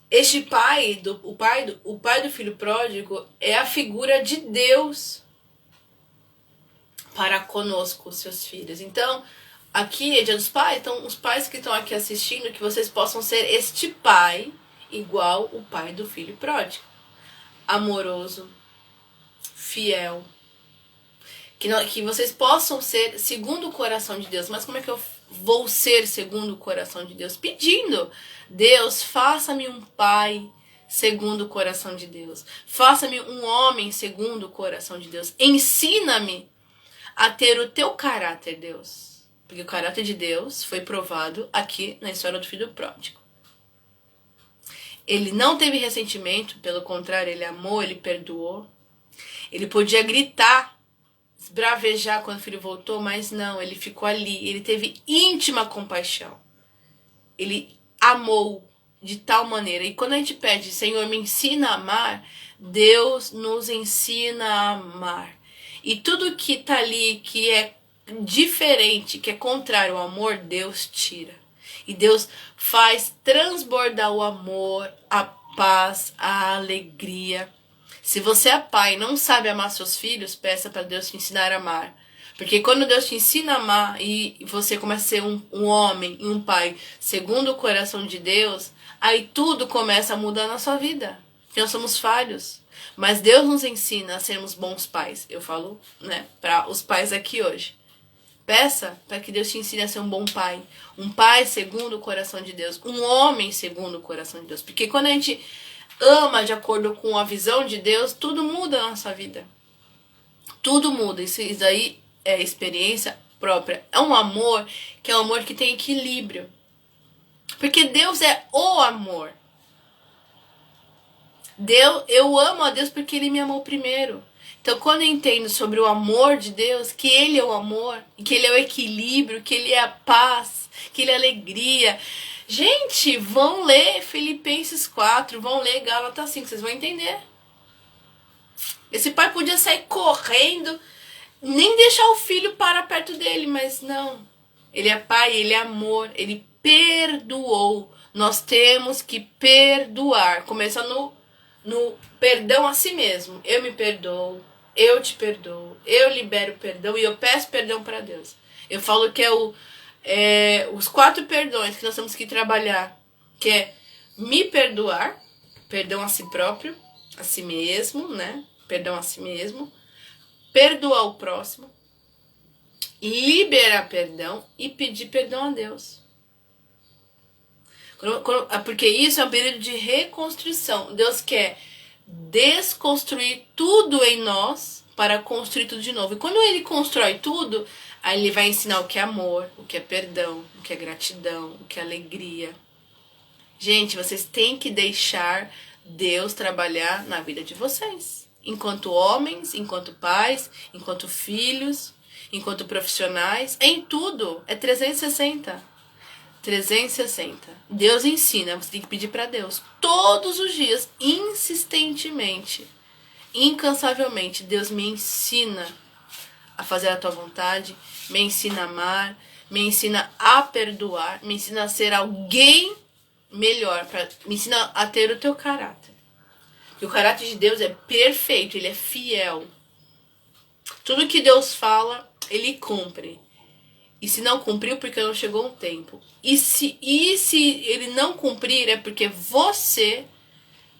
Speaker 1: Este pai, o pai do filho pródigo, é a figura de Deus para conosco, seus filhos. Então, aqui é Dia dos Pais, então os pais que estão aqui assistindo, que vocês possam ser este pai igual o pai do filho pródigo. Amoroso, fiel. Que vocês possam ser segundo o coração de Deus. Mas como é que eu vou ser segundo o coração de Deus? Pedindo, Deus, faça-me um pai segundo o coração de Deus. Faça-me um homem segundo o coração de Deus. Ensina-me a ter o teu caráter, Deus. Porque o caráter de Deus foi provado aqui na história do filho pródigo. Ele não teve ressentimento, pelo contrário, ele amou, ele perdoou. Ele podia gritar, esbravejar quando o filho voltou, mas não, ele ficou ali. Ele teve íntima compaixão. Ele amou de tal maneira. E quando a gente pede, Senhor, me ensina a amar, Deus nos ensina a amar. E tudo que tá ali, que é diferente, que é contrário ao amor, Deus tira. E Deus faz transbordar o amor, a paz, a alegria. Se você é pai e não sabe amar seus filhos, peça para Deus te ensinar a amar. Porque quando Deus te ensina a amar e você começa a ser um homem e um pai segundo o coração de Deus, aí tudo começa a mudar na sua vida. Porque nós somos falhos. Mas Deus nos ensina a sermos bons pais. Eu falo, né, para os pais aqui hoje. Peça para que Deus te ensine a ser um bom pai. Um pai segundo o coração de Deus. Um homem segundo o coração de Deus. Porque quando a gente ama de acordo com a visão de Deus, tudo muda na nossa vida. Tudo muda. Isso aí é experiência própria. É um amor que é um amor que tem equilíbrio. Porque Deus é o amor. Eu amo a Deus porque Ele me amou primeiro. Então, quando eu entendo sobre o amor de Deus, que Ele é o amor, que Ele é o equilíbrio, que Ele é a paz, que Ele é a alegria. Gente, vão ler Filipenses 4, vão ler Gálatas 5, vocês vão entender. Esse pai podia sair correndo, nem deixar o filho parar perto dele, mas não. Ele é pai, Ele é amor, Ele perdoou. Nós temos que perdoar. Começa no perdão a si mesmo. Eu me perdoo. Eu te perdoo, eu libero perdão e eu peço perdão para Deus. Eu falo que os 4 perdões que nós temos que trabalhar, que é me perdoar, perdão a si próprio, a si mesmo, né? Perdão a si mesmo, perdoar o próximo, liberar perdão e pedir perdão a Deus. Porque isso é um período de reconstrução. Deus quer desconstruir tudo em nós para construir tudo de novo. E quando Ele constrói tudo, aí Ele vai ensinar o que é amor, o que é perdão, o que é gratidão, o que é alegria. Gente, vocês têm que deixar Deus trabalhar na vida de vocês. Enquanto homens, enquanto pais, enquanto filhos, enquanto profissionais, em tudo. É 360. 360. Deus ensina, você tem que pedir para Deus todos os dias, insistentemente, incansavelmente. Deus me ensina a fazer a tua vontade, me ensina a amar, me ensina a perdoar, me ensina a ser alguém melhor, me ensina a ter o teu caráter. E o caráter de Deus é perfeito, Ele é fiel. Tudo que Deus fala, Ele cumpre. E se não cumpriu, porque não chegou um tempo. E se ele não cumprir, é porque você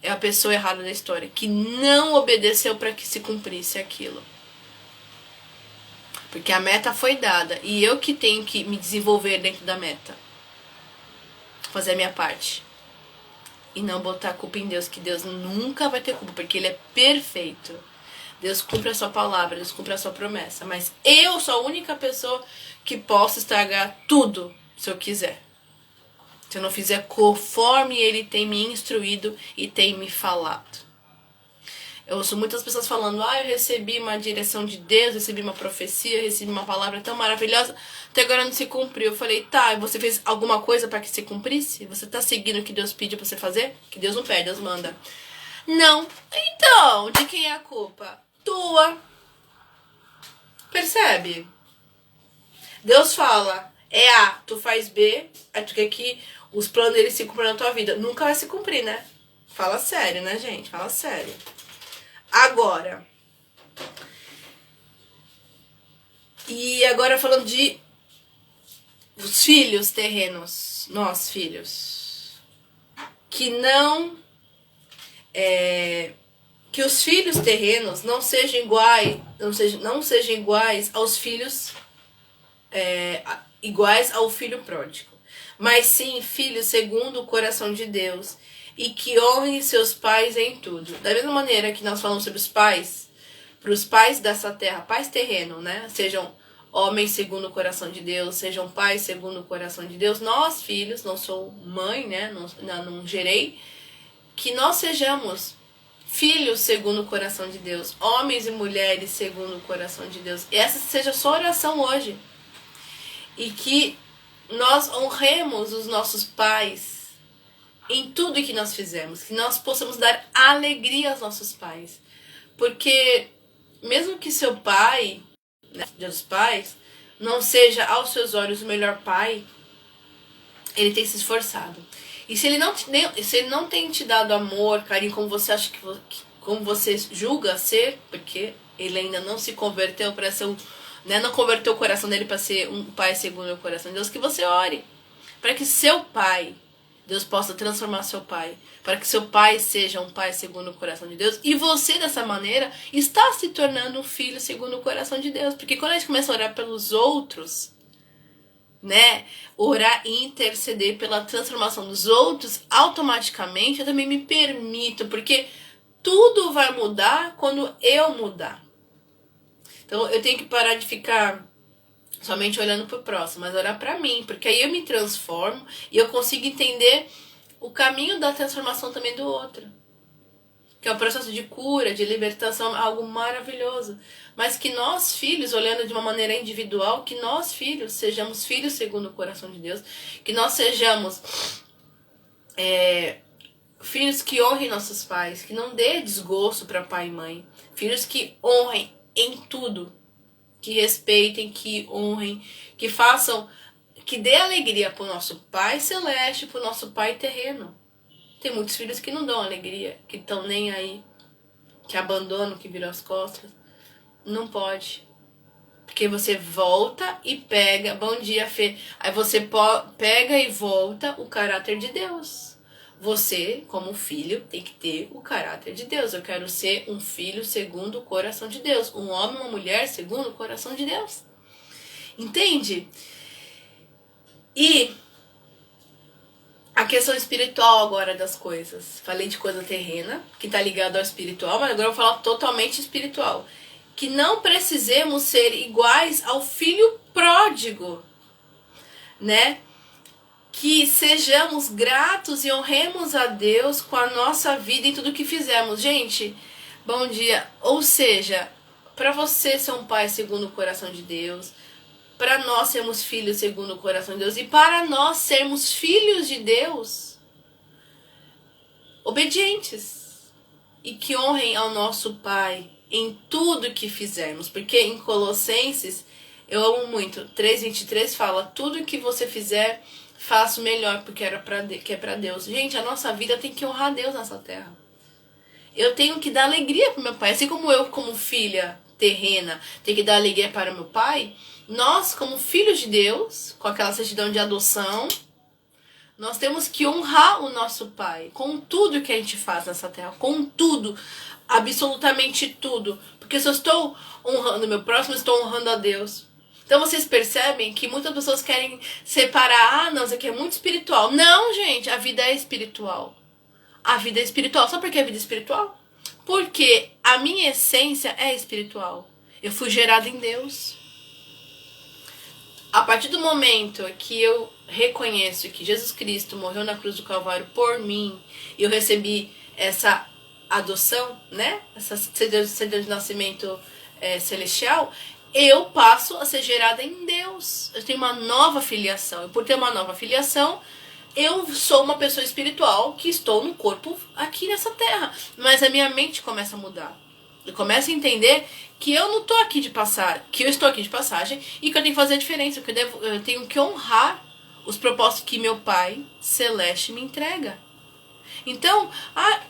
Speaker 1: é a pessoa errada da história, que não obedeceu para que se cumprisse aquilo. Porque a meta foi dada, e eu que tenho que me desenvolver dentro da meta. Fazer a minha parte. E não botar a culpa em Deus, que Deus nunca vai ter culpa, porque Ele é perfeito. Deus cumpre a sua palavra, Deus cumpre a sua promessa. Mas eu sou a única pessoa que posso estragar tudo, se eu quiser. Se eu não fizer conforme Ele tem me instruído e tem me falado. Eu ouço muitas pessoas falando, eu recebi uma direção de Deus, recebi uma profecia, recebi uma palavra tão maravilhosa, até agora não se cumpriu. Eu falei, tá, e você fez alguma coisa para que se cumprisse? Você tá seguindo o que Deus pediu para você fazer? Que Deus não pede, Deus manda. Não. Então, de quem é a culpa? Tua. Percebe? Deus fala, é A, tu faz B, aí tu quer que os planos dele se cumpram na tua vida. Nunca vai se cumprir, né? Fala sério, né, gente? Fala sério. Agora. E agora falando de os filhos terrenos, nós filhos, que não que os filhos terrenos não sejam iguais aos filhos iguais ao filho pródigo, mas sim filhos segundo o coração de Deus e que honrem seus pais em tudo. Da mesma maneira que nós falamos sobre os pais, para os pais dessa terra, pais terrenos, né? Sejam homens segundo o coração de Deus, sejam pais segundo o coração de Deus. Nós, filhos, não sou mãe, né? Não gerei, que nós sejamos filhos segundo o coração de Deus, homens e mulheres segundo o coração de Deus. E essa seja a sua oração hoje. E que nós honremos os nossos pais em tudo que nós fizemos, que nós possamos dar alegria aos nossos pais. Porque mesmo que seu pai, né, dos pais, não seja aos seus olhos o melhor pai, ele tem se esforçado. E se ele não tem te dado amor, carinho, como você acha como você julga ser, porque ele ainda não se converteu para ser né, não converteu o coração dele para ser um pai segundo o coração de Deus, que você ore para que seu pai, Deus possa transformar seu pai, para que seu pai seja um pai segundo o coração de Deus, e você dessa maneira está se tornando um filho segundo o coração de Deus, porque quando a gente começa a orar pelos outros, né, orar e interceder pela transformação dos outros, automaticamente eu também me permito, porque tudo vai mudar quando eu mudar. Então eu tenho que parar de ficar somente olhando pro próximo, mas orar pra mim, porque aí eu me transformo e eu consigo entender o caminho da transformação também do outro. Que é um processo de cura, de libertação, algo maravilhoso. Mas que nós, filhos, olhando de uma maneira individual, que nós, filhos, sejamos filhos segundo o coração de Deus, que nós sejamos filhos que honrem nossos pais, que não dê desgosto para pai e mãe, filhos que honrem em tudo, que respeitem, que honrem, que façam, que dê alegria pro nosso Pai Celeste, pro nosso Pai terreno. Tem muitos filhos que não dão alegria, que estão nem aí, que abandonam, que viram as costas. Não pode. Porque você volta e pega, bom dia, Fê. Aí você pega e volta o caráter de Deus. Você, como filho, tem que ter o caráter de Deus. Eu quero ser um filho segundo o coração de Deus. Um homem, uma mulher segundo o coração de Deus. Entende? E a questão espiritual agora das coisas. Falei de coisa terrena, que está ligado ao espiritual, mas agora eu vou falar totalmente espiritual. Que não precisemos ser iguais ao filho pródigo, né? Que sejamos gratos e honremos a Deus com a nossa vida e tudo que fizemos. Gente, bom dia. Ou seja, para você ser um pai segundo o coração de Deus, para nós sermos filhos segundo o coração de Deus e para nós sermos filhos de Deus, obedientes e que honrem ao nosso Pai em tudo que fizermos. Porque em Colossenses, eu amo muito, 3:23 fala, tudo que você fizer, faço melhor, porque que é pra Deus. Gente, a nossa vida tem que honrar Deus nessa terra. Eu tenho que dar alegria pro meu pai. Assim como eu, como filha terrena, tenho que dar alegria para o meu pai, nós, como filhos de Deus, com aquela certidão de adoção, nós temos que honrar o nosso pai com tudo que a gente faz nessa terra. Com tudo. Absolutamente tudo. Porque se eu estou honrando o meu próximo, eu estou honrando a Deus. Então vocês percebem que muitas pessoas querem separar, não, isso aqui é muito espiritual. Não, gente, a vida é espiritual. A vida é espiritual. Sabe por que a vida é espiritual? Porque a minha essência é espiritual. Eu fui gerada em Deus. A partir do momento que eu reconheço que Jesus Cristo morreu na cruz do Calvário por mim, e eu recebi essa adoção, né? Essa certidão de nascimento celestial, eu passo a ser gerada em Deus. Eu tenho uma nova filiação. E por ter uma nova filiação, eu sou uma pessoa espiritual que estou no corpo aqui nessa terra. Mas a minha mente começa a mudar. Eu começo a entender que eu não estou aqui de passagem, que eu estou aqui de passagem e que eu tenho que fazer a diferença, que eu tenho que honrar os propósitos que meu Pai Celeste me entrega. Então,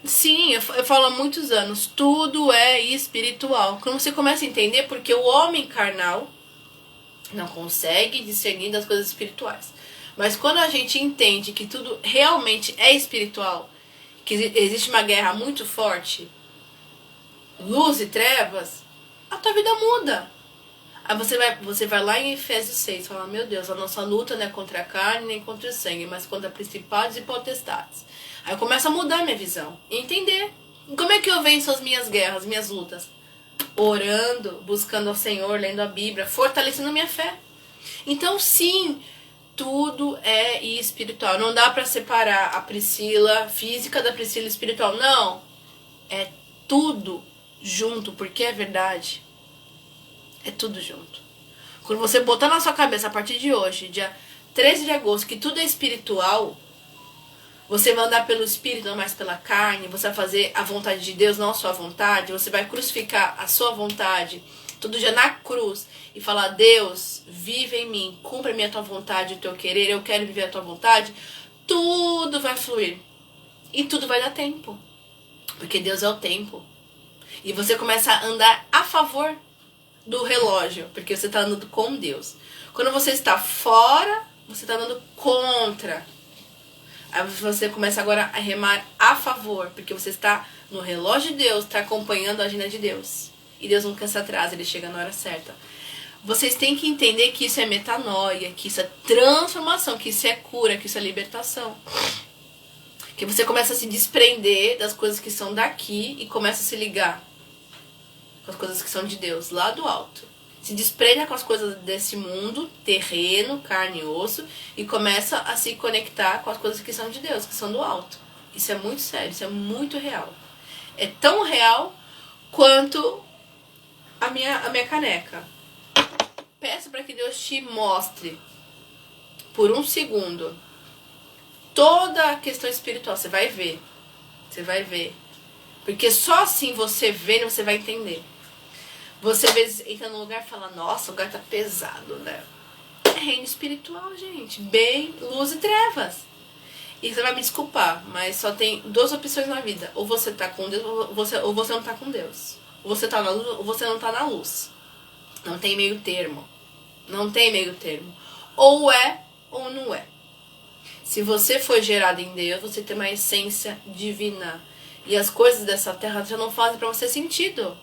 Speaker 1: sim, eu falo há muitos anos, tudo é espiritual. Quando você começa a entender, porque o homem carnal não consegue discernir das coisas espirituais. Mas quando a gente entende que tudo realmente é espiritual, que existe uma guerra muito forte, luz e trevas, a tua vida muda. Aí você vai lá em Efésios 6 e fala, meu Deus, a nossa luta não é contra a carne nem contra o sangue, mas contra principados e potestades. Aí eu começo a mudar minha visão e entender. Como é que eu venço as minhas guerras, minhas lutas? Orando, buscando ao Senhor, lendo a Bíblia, fortalecendo a minha fé. Então sim, tudo é espiritual. Não dá pra separar a Priscila física da Priscila espiritual. Não. É tudo junto, porque é verdade. É tudo junto. Quando você botar na sua cabeça a partir de hoje, dia 13 de agosto, que tudo é espiritual, você vai andar pelo Espírito, não mais pela carne, você vai fazer a vontade de Deus, não a sua vontade, você vai crucificar a sua vontade todo dia na cruz e falar, Deus, vive em mim, cumpre a minha tua vontade, o teu querer, eu quero viver a tua vontade, tudo vai fluir. E tudo vai dar tempo. Porque Deus é o tempo. E você começa a andar a favor do relógio, porque você está andando com Deus. Quando você está fora, você está andando contra. Aí você começa agora a remar a favor, porque você está no relógio de Deus, está acompanhando a agenda de Deus. E Deus nunca se atrasa, Ele chega na hora certa. Vocês têm que entender que isso é metanoia, que isso é transformação, que isso é cura, que isso é libertação. Que você começa a se desprender das coisas que são daqui e começa a se ligar com as coisas que são de Deus, lá do alto. Se desprenda com as coisas desse mundo, terreno, carne e osso, e começa a se conectar com as coisas que são de Deus, que são do alto. Isso é muito sério, isso é muito real. É tão real quanto a minha caneca. Peça para que Deus te mostre, por um segundo, toda a questão espiritual. Você vai ver. Você vai ver. Porque só assim você vendo, você vai entender. Você às vezes entra num lugar e fala, nossa, o lugar tá pesado, né? É reino espiritual, gente. Bem, luz e trevas. E você vai me desculpar, mas só tem duas opções na vida. Ou você tá com Deus, ou você não tá com Deus. Ou você tá na luz, ou você não tá na luz. Não tem meio termo. Não tem meio termo. Ou é, ou não é. Se você foi gerado em Deus, você tem uma essência divina. E as coisas dessa terra já não fazem para você sentido.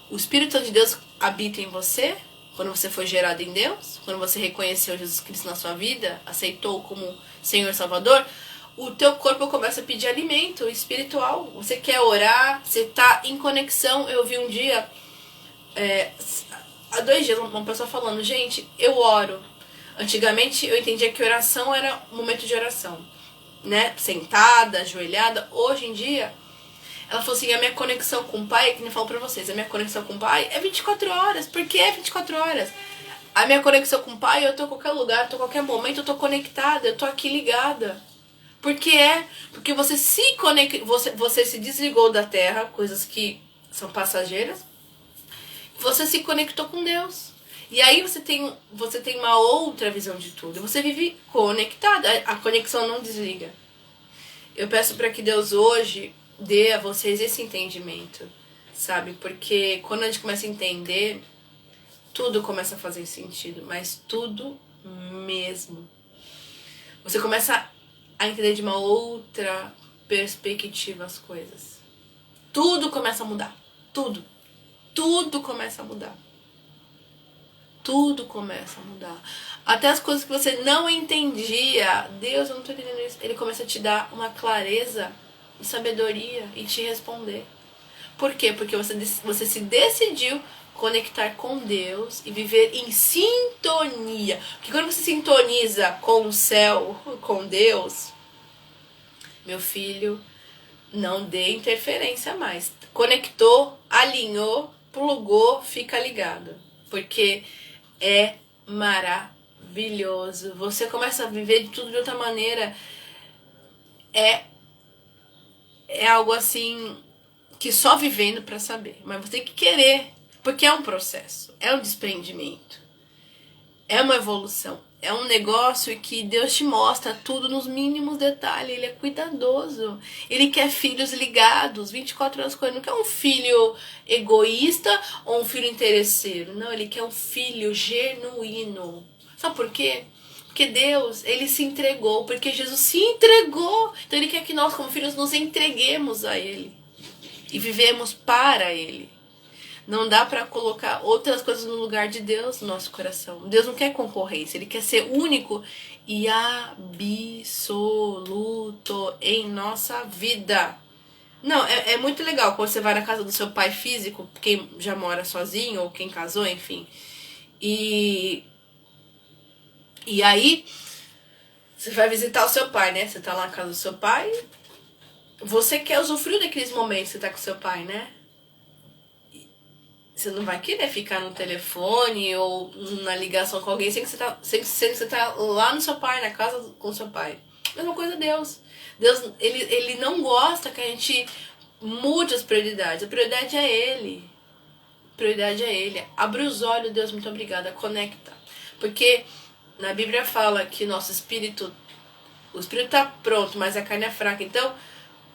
Speaker 1: O Espírito de Deus habita em você, quando você foi gerado em Deus, quando você reconheceu Jesus Cristo na sua vida, aceitou como Senhor e Salvador, o teu corpo começa a pedir alimento espiritual. Você quer orar, você está em conexão. Eu vi um dia, há 2 dias, uma pessoa falando, gente, eu oro. Antigamente eu entendia que oração era um momento de oração, né? Sentada, ajoelhada. Hoje em dia, ela falou assim, a minha conexão com o Pai, que nem falo pra vocês, a minha conexão com o Pai é 24 horas. Por que é 24 horas? A minha conexão com o Pai, eu tô em qualquer lugar, eu tô em qualquer momento, eu tô conectada, eu tô aqui ligada. Porque você se conectou, você se desligou da terra, coisas que são passageiras, você se conectou com Deus. E aí você tem uma outra visão de tudo. Você vive conectado. A conexão não desliga. Eu peço para que Deus hoje dê a vocês esse entendimento, sabe? Porque quando a gente começa a entender, tudo começa a fazer sentido. Mas tudo mesmo. Você começa a entender de uma outra perspectiva as coisas. Tudo começa a mudar. Tudo. Tudo começa a mudar. Tudo começa a mudar. Até as coisas que você não entendia. Deus, eu não tô entendendo isso. Ele começa a te dar uma clareza e sabedoria e te responder. Por quê? Porque você se decidiu conectar com Deus e viver em sintonia. Porque quando você sintoniza com o céu, com Deus, meu filho, não dê interferência mais. Conectou, alinhou, plugou, fica ligado. Porque é maravilhoso. Você começa a viver tudo de outra maneira. É algo assim que só vivendo para saber. Mas você tem que querer. Porque é um processo. É um desprendimento. É uma evolução. É um negócio que Deus te mostra tudo nos mínimos detalhes. Ele é cuidadoso. Ele quer filhos ligados, 24 horas com ele. Não quer um filho egoísta ou um filho interesseiro. Não, ele quer um filho genuíno. Sabe por quê? Porque Deus, ele se entregou. Porque Jesus se entregou. Então ele quer que nós, como filhos, nos entreguemos a ele. E vivemos para ele. Não dá para colocar outras coisas no lugar de Deus no nosso coração. Deus não quer concorrência. Ele quer ser único e absoluto em nossa vida. Não, é muito legal quando você vai na casa do seu pai físico, quem já mora sozinho ou quem casou, enfim. E aí, você vai visitar o seu pai, né? Você tá lá na casa do seu pai. Você quer usufruir daqueles momentos que você tá com o seu pai, né? Você não vai querer ficar no telefone ou na ligação com alguém sem que você tá lá no seu pai, na casa com o seu pai. Mesma coisa Deus. Deus, ele não gosta que a gente mude as prioridades. A prioridade é Ele. A prioridade é Ele. Abre os olhos, Deus, muito obrigada. Conecta. Porque na Bíblia fala que o espírito tá pronto, mas a carne é fraca. Então,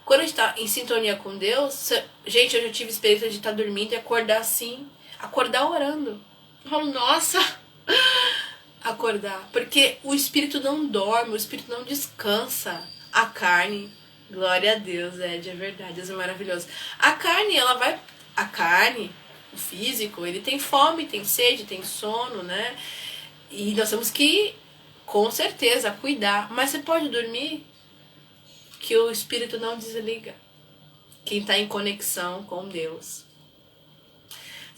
Speaker 1: Quando a gente tá em sintonia com Deus, gente, eu já tive experiência de estar dormindo e acordar assim, acordar orando. Eu falo, nossa, acordar. Porque o espírito não dorme, o espírito não descansa. A carne, glória a Deus, Ed, é verdade, Deus é maravilhoso. A carne, ela vai... A carne, o físico, ele tem fome, tem sede, tem sono, né? E nós temos que, com certeza, cuidar. Mas você pode dormir que o espírito não desliga. Quem está em conexão com Deus.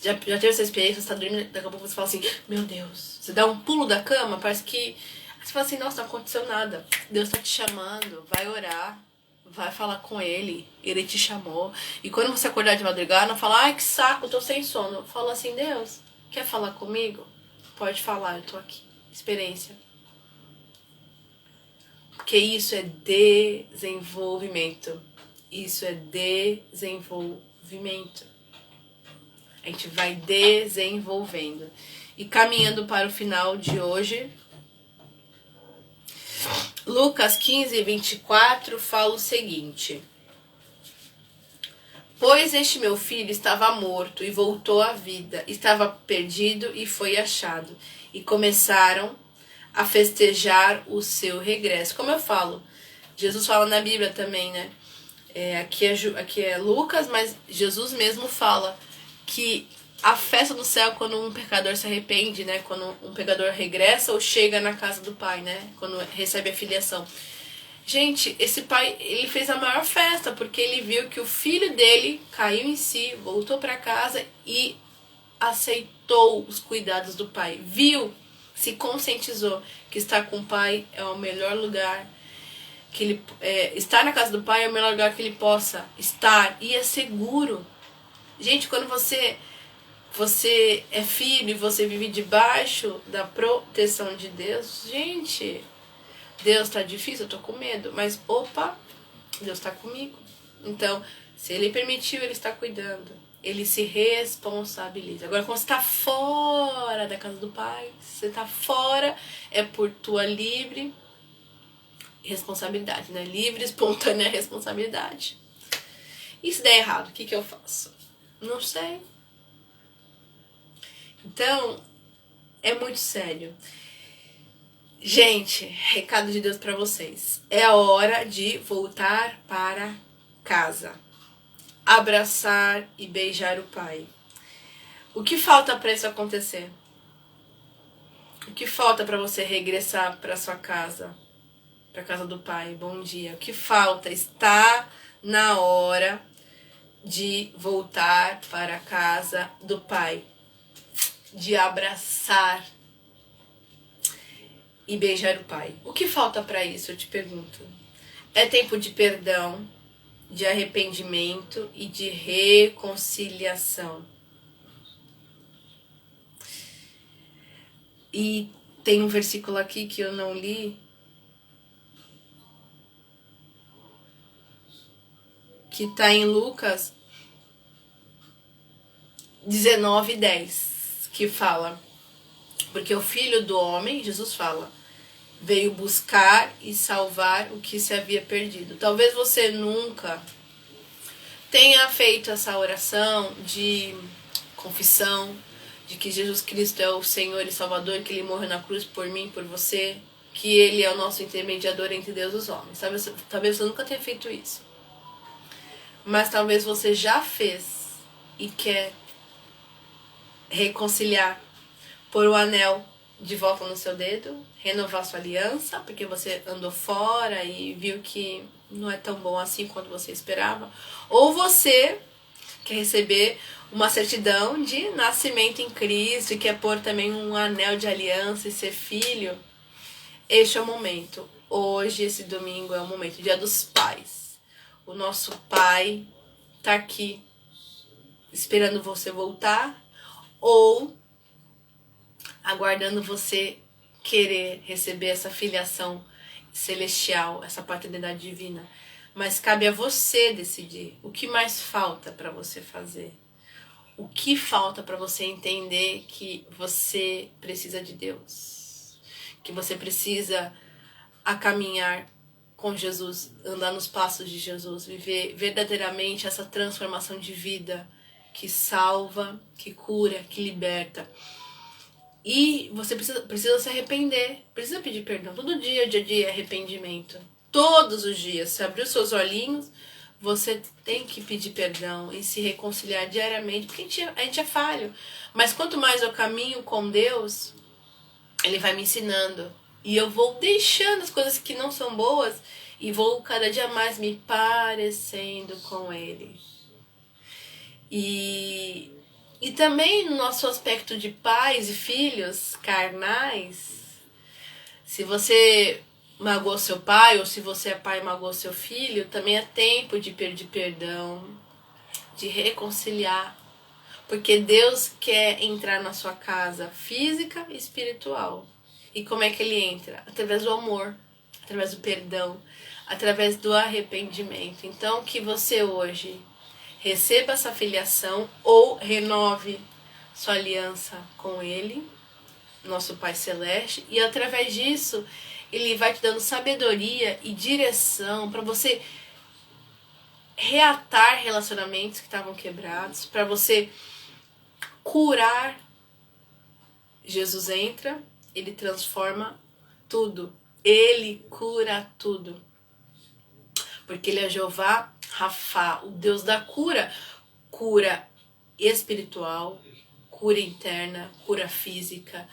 Speaker 1: Já teve essa experiência, você tá dormindo, daqui a pouco você fala assim, meu Deus. Você dá um pulo da cama, parece que... Você fala assim, nossa, não aconteceu nada. Deus tá te chamando, vai orar, vai falar com Ele, Ele te chamou. E quando você acordar de madrugada, não fala, ai que saco, tô sem sono. Fala assim, Deus, quer falar comigo? Pode falar, eu tô aqui. Experiência. Porque isso é desenvolvimento. Isso é desenvolvimento. A gente vai desenvolvendo. E caminhando para o final de hoje, Lucas 15, 24 fala o seguinte: pois este meu filho estava morto e voltou à vida, estava perdido e foi achado. E começaram a festejar o seu regresso. Como eu falo, Jesus fala na Bíblia também, né? Aqui é Lucas, mas Jesus mesmo fala que a festa do céu quando um pecador se arrepende, né? Quando um pecador regressa ou chega na casa do pai, né? Quando recebe a filiação. Gente, esse pai, ele fez a maior festa porque ele viu que o filho dele caiu em si, voltou para casa e aceitou os cuidados do pai. Viu, se conscientizou que estar com o pai é o melhor lugar. Que ele, estar na casa do pai é o melhor lugar que ele possa estar e é seguro. Gente, quando você é filho e você vive debaixo da proteção de Deus, gente, Deus tá difícil, eu tô com medo, mas opa, Deus tá comigo. Então, se Ele permitiu, Ele está cuidando. Ele se responsabiliza. Agora, quando você tá fora da casa do Pai, você tá fora, é por tua livre responsabilidade, né? Livre, espontânea responsabilidade. E se der errado, o que eu faço? Não sei. Então, é muito sério. Gente, recado de Deus pra vocês. É a hora de voltar para casa. Abraçar e beijar o Pai. O que falta para isso acontecer? O que falta para você regressar para sua casa? Para casa do Pai. Bom dia. O que falta? Está na hora de voltar para a casa do Pai. De abraçar e beijar o Pai. O que falta para isso, eu te pergunto? É tempo de perdão, de arrependimento e de reconciliação. E tem um versículo aqui que eu não li, que está em Lucas 19:10, que fala, porque o Filho do Homem, Jesus fala, veio buscar e salvar o que se havia perdido. Talvez você nunca tenha feito essa oração de confissão, de que Jesus Cristo é o Senhor e Salvador, que Ele morreu na cruz por mim, por você, que Ele é o nosso intermediador entre Deus e os homens. Talvez você nunca tenha feito isso. Mas talvez você já fez e quer reconciliar, pôr o anel de volta no seu dedo, renovar sua aliança, porque você andou fora e viu que não é tão bom assim quanto você esperava. Ou você quer receber uma certidão de nascimento em Cristo e quer pôr também um anel de aliança e ser filho. Este é o momento. Hoje, esse domingo, é o momento, Dia dos Pais. O nosso Pai tá aqui esperando você voltar ou aguardando você querer receber essa filiação celestial, essa paternidade divina. Mas cabe a você decidir o que mais falta para você fazer. O que falta para você entender que você precisa de Deus. Que você precisa a caminhar com Jesus, andar nos passos de Jesus, viver verdadeiramente essa transformação de vida que salva, que cura, que liberta. E você precisa se arrepender, precisa pedir perdão. Todo dia, dia a dia, arrependimento. Todos os dias, você abriu seus olhinhos, você tem que pedir perdão e se reconciliar diariamente, porque a gente é falho. Mas quanto mais eu caminho com Deus, Ele vai me ensinando. E eu vou deixando as coisas que não são boas e vou cada dia mais me parecendo com Ele. E também no nosso aspecto de pais e filhos carnais, se você magoou seu pai ou se você é pai e magoou seu filho, também é tempo de pedir perdão, de reconciliar. Porque Deus quer entrar na sua casa física e espiritual. E como é que Ele entra? Através do amor, através do perdão, através do arrependimento. Então que você hoje receba essa filiação ou renove sua aliança com Ele, nosso Pai Celeste, e através disso Ele vai te dando sabedoria e direção para você reatar relacionamentos que estavam quebrados, para você curar. Jesus entra, Ele transforma tudo, Ele cura tudo, porque Ele é Jeová Rafa, o Deus da cura. Cura espiritual, cura interna, cura física.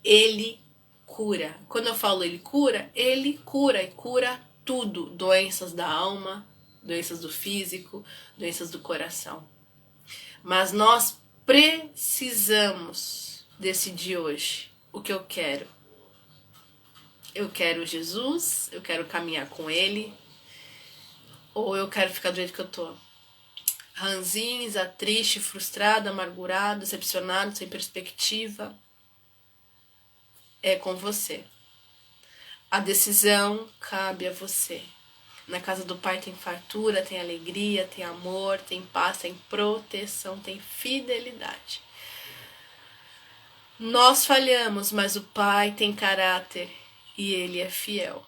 Speaker 1: Ele cura. Quando eu falo Ele cura e cura tudo. Doenças da alma, doenças do físico, doenças do coração. Mas nós precisamos decidir hoje o que eu quero. Eu quero Jesus, eu quero caminhar com Ele, ou eu quero ficar do jeito que eu tô? Ranzinza, triste, frustrado, amargurado, decepcionado, sem perspectiva. É com você. A decisão cabe a você. Na casa do Pai tem fartura, tem alegria, tem amor, tem paz, tem proteção, tem fidelidade. Nós falhamos, mas o Pai tem caráter e Ele é fiel.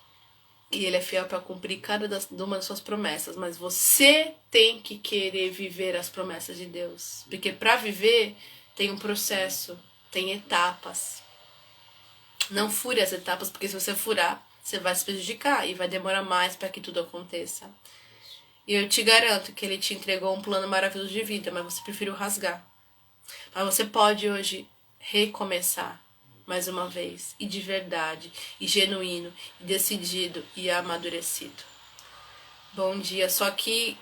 Speaker 1: E Ele é fiel para cumprir cada uma das suas promessas. Mas você tem que querer viver as promessas de Deus. Porque para viver tem um processo, tem etapas. Não fure as etapas, porque se você furar, você vai se prejudicar e vai demorar mais para que tudo aconteça. E eu te garanto que Ele te entregou um plano maravilhoso de vida, mas você preferiu rasgar. Mas você pode hoje recomeçar mais uma vez, e de verdade, e genuíno, e decidido, e amadurecido. Bom dia, só que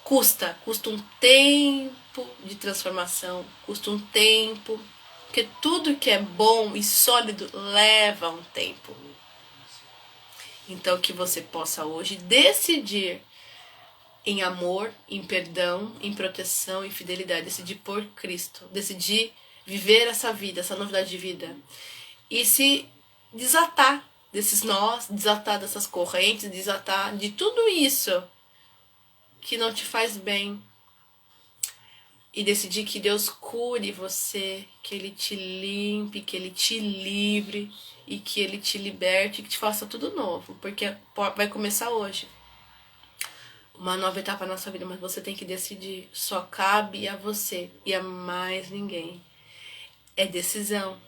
Speaker 1: custa um tempo de transformação, custa um tempo, porque tudo que é bom e sólido leva um tempo. Então que você possa hoje decidir em amor, em perdão, em proteção, em fidelidade, decidir por Cristo, decidir viver essa vida, essa novidade de vida. E se desatar desses nós, desatar dessas correntes, desatar de tudo isso que não te faz bem. E decidir que Deus cure você, que Ele te limpe, que Ele te livre e que Ele te liberte, que te faça tudo novo. Porque vai começar hoje uma nova etapa na sua vida, mas você tem que decidir. Só cabe a você e a mais ninguém. É decisão,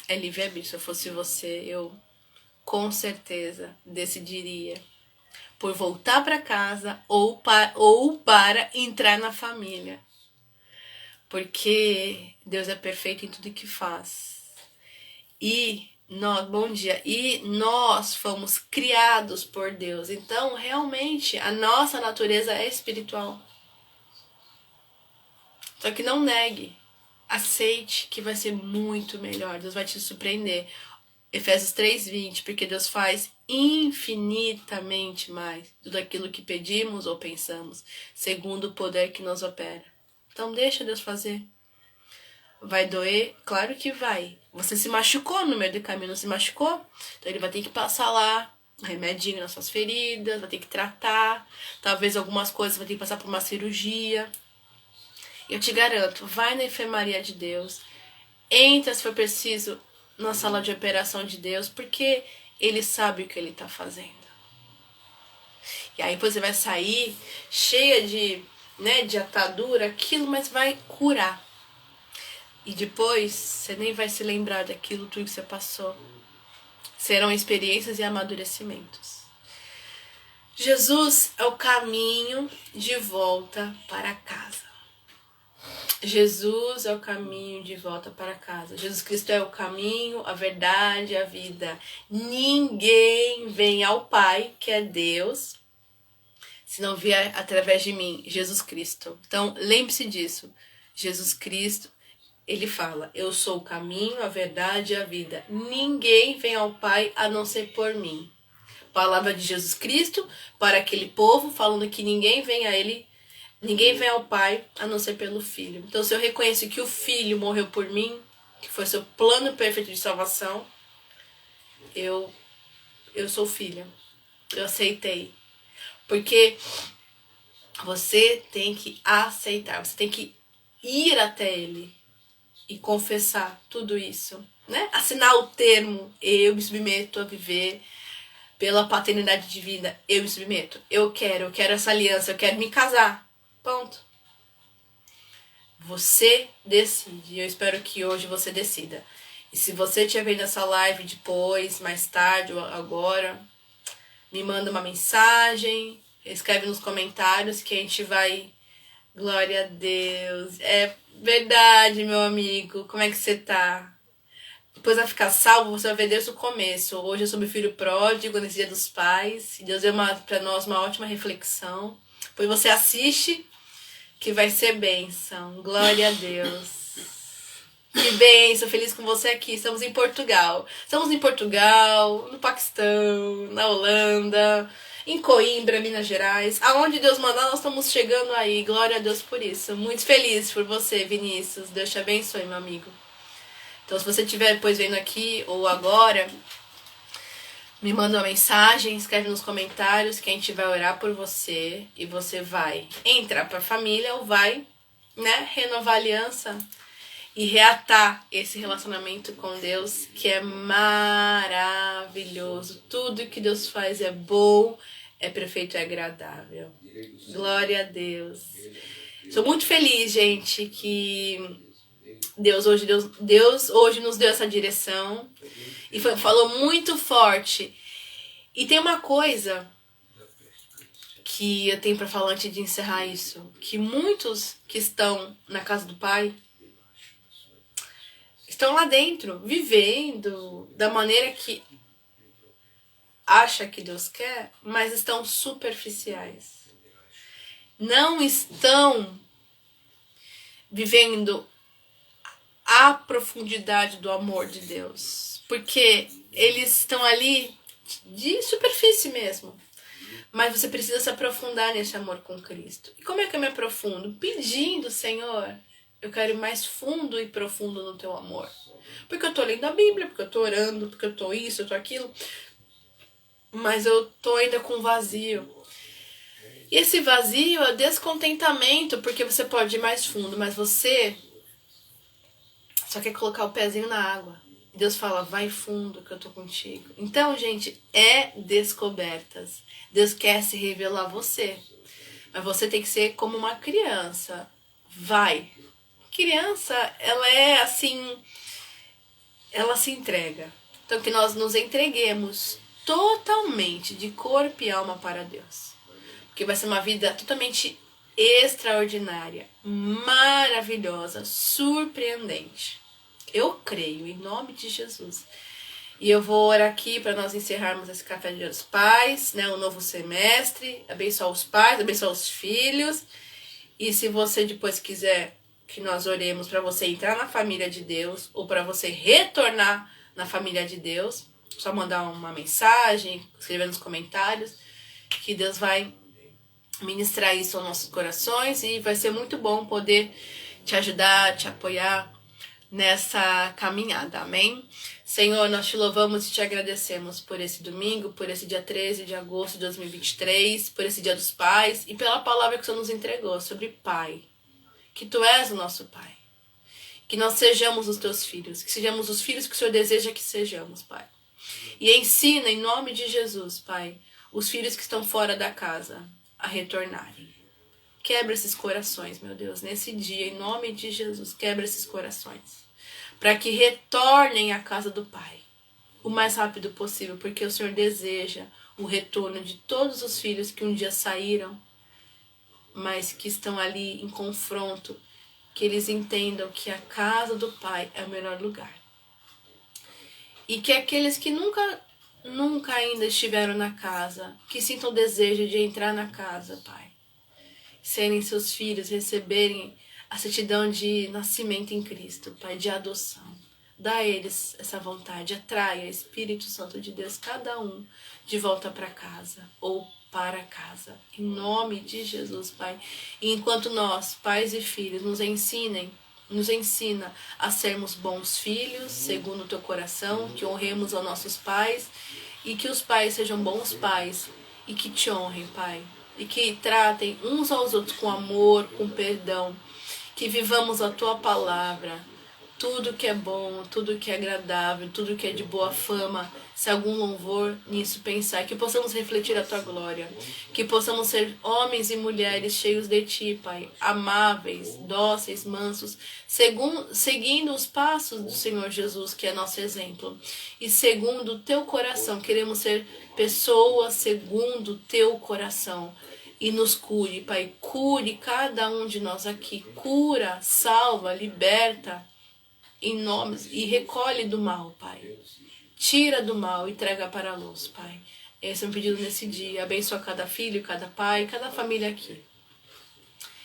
Speaker 1: é livre-arbítrio. Se eu fosse você, eu com certeza decidiria por voltar para casa ou para entrar na família. Porque Deus é perfeito em tudo que faz. E bom dia. E nós fomos criados por Deus. Então, realmente, a nossa natureza é espiritual. Só que não negue. Aceite que vai ser muito melhor. Deus vai te surpreender. Efésios 3:20, porque Deus faz infinitamente mais do daquilo que pedimos ou pensamos, segundo o poder que nos opera. Então deixa Deus fazer. Vai doer? Claro que vai. Você se machucou no meio do caminho, não se machucou? Então Ele vai ter que passar lá um remedinho nas suas feridas, vai ter que tratar. Talvez algumas coisas vai ter que passar por uma cirurgia. Eu te garanto, vai na enfermaria de Deus, entra se for preciso na sala de operação de Deus, porque Ele sabe o que Ele está fazendo. E aí você vai sair cheia de, né, de atadura, aquilo, mas vai curar. E depois você nem vai se lembrar daquilo tudo que você passou. Serão experiências e amadurecimentos. Jesus é o caminho de volta para casa. Jesus é o caminho de volta para casa. Jesus Cristo é o caminho, a verdade, a vida. Ninguém vem ao Pai, que é Deus, se não vier através de mim, Jesus Cristo. Então, lembre-se disso. Jesus Cristo, ele fala, eu sou o caminho, a verdade e a vida. Ninguém vem ao Pai a não ser por mim. Palavra de Jesus Cristo para aquele povo, falando que ninguém vem a ele, ninguém vem ao Pai a não ser pelo Filho. Então, se eu reconheço que o Filho morreu por mim, que foi seu plano perfeito de salvação, eu sou filha. Eu aceitei. Porque você tem que aceitar, você tem que ir até ele e confessar tudo isso, né? Assinar o termo, eu me submeto a viver pela paternidade divina, eu me submeto. Eu quero essa aliança, eu quero me casar. Ponto. Você decide. Eu espero que hoje você decida. E se você estiver vendo essa live depois, mais tarde ou agora, me manda uma mensagem, escreve nos comentários que a gente vai... Glória a Deus. É verdade, meu amigo. Como é que você tá? Depois vai ficar salvo, você vai ver desde o começo. Hoje eu sou meu filho pródigo nesse Dia dos Pais. Deus deu para nós uma ótima reflexão. Depois você assiste, que vai ser bênção. Glória a Deus. Que bênção, feliz com você aqui. Estamos em Portugal. Estamos em Portugal, no Paquistão, na Holanda, em Coimbra, Minas Gerais. Aonde Deus mandar, nós estamos chegando aí. Glória a Deus por isso. Muito feliz por você, Vinícius. Deus te abençoe, meu amigo. Então, se você estiver depois vendo aqui ou agora, me manda uma mensagem, escreve nos comentários que a gente vai orar por você. E você vai entrar para a família ou vai, né, renovar a aliança e reatar esse relacionamento com Deus, que é maravilhoso. Tudo que Deus faz é bom, é perfeito e agradável. Glória a Deus. Sou muito feliz, gente, que Deus hoje nos deu essa direção e falou muito forte. E tem uma coisa que eu tenho para falar antes de encerrar isso, que muitos que estão na casa do Pai estão lá dentro, vivendo da maneira que acha que Deus quer, mas estão superficiais. Não estão vivendo a profundidade do amor de Deus. Porque eles estão ali de superfície mesmo. Mas você precisa se aprofundar nesse amor com Cristo. E como é que eu me aprofundo? Pedindo, Senhor, eu quero ir mais fundo e profundo no teu amor. Porque eu tô lendo a Bíblia, porque eu tô orando, porque eu tô isso, eu tô aquilo. Mas eu tô ainda com vazio. E esse vazio é descontentamento, porque você pode ir mais fundo, mas você só quer colocar o pezinho na água. Deus fala, vai fundo que eu tô contigo. Então, gente, é descobertas. Deus quer se revelar a você. Mas você tem que ser como uma criança. Vai. Criança, ela é assim, ela se entrega. Então, que nós nos entreguemos totalmente, de corpo e alma para Deus. Porque vai ser uma vida totalmente extraordinária, maravilhosa, surpreendente. Eu creio, em nome de Jesus. E eu vou orar aqui para nós encerrarmos esse Café de Dia dos Pais, né, um novo semestre, abençoar os pais, abençoar os filhos. E se você depois quiser que nós oremos para você entrar na família de Deus, ou para você retornar na família de Deus, só mandar uma mensagem, escrever nos comentários, que Deus vai ministrar isso aos nossos corações e vai ser muito bom poder te ajudar, te apoiar nessa caminhada, amém? Senhor, nós te louvamos e te agradecemos por esse domingo, por esse dia 13 de agosto de 2023, por esse Dia dos Pais e pela palavra que o Senhor nos entregou sobre Pai, que Tu és o nosso Pai, que nós sejamos os Teus filhos, que sejamos os filhos que o Senhor deseja que sejamos, Pai. E ensina em nome de Jesus, Pai, os filhos que estão fora da casa a retornarem. Quebra esses corações, meu Deus, nesse dia, em nome de Jesus, quebra esses corações, para que retornem à casa do Pai o mais rápido possível, porque o Senhor deseja o retorno de todos os filhos que um dia saíram, mas que estão ali em confronto, que eles entendam que a casa do Pai é o melhor lugar. E que aqueles que nunca ainda estiveram na casa, que sintam o desejo de entrar na casa, Pai, serem seus filhos, receberem a certidão de nascimento em Cristo, Pai, de adoção. Dá a eles essa vontade, atraia, Espírito Santo de Deus, cada um de volta para casa ou para casa. Em nome de Jesus, Pai. E enquanto nós, pais e filhos, nos ensina a sermos bons filhos, segundo o teu coração, que honremos aos nossos pais e que os pais sejam bons pais e que te honrem, Pai. E que tratem uns aos outros com amor, com perdão. Que vivamos a tua palavra. Tudo que é bom, tudo que é agradável, tudo que é de boa fama, se algum louvor nisso pensar, que possamos refletir a tua glória, que possamos ser homens e mulheres cheios de ti, Pai, amáveis, dóceis, mansos, seguindo os passos do Senhor Jesus, que é nosso exemplo, e segundo o teu coração, queremos ser pessoas segundo o teu coração. E nos cure, Pai, cure cada um de nós aqui, cura, salva, liberta, em nomes, e recolhe do mal, Pai. Tira do mal e traga para a luz, Pai. Esse é um pedido nesse dia. Abençoa cada filho, cada pai, cada família aqui.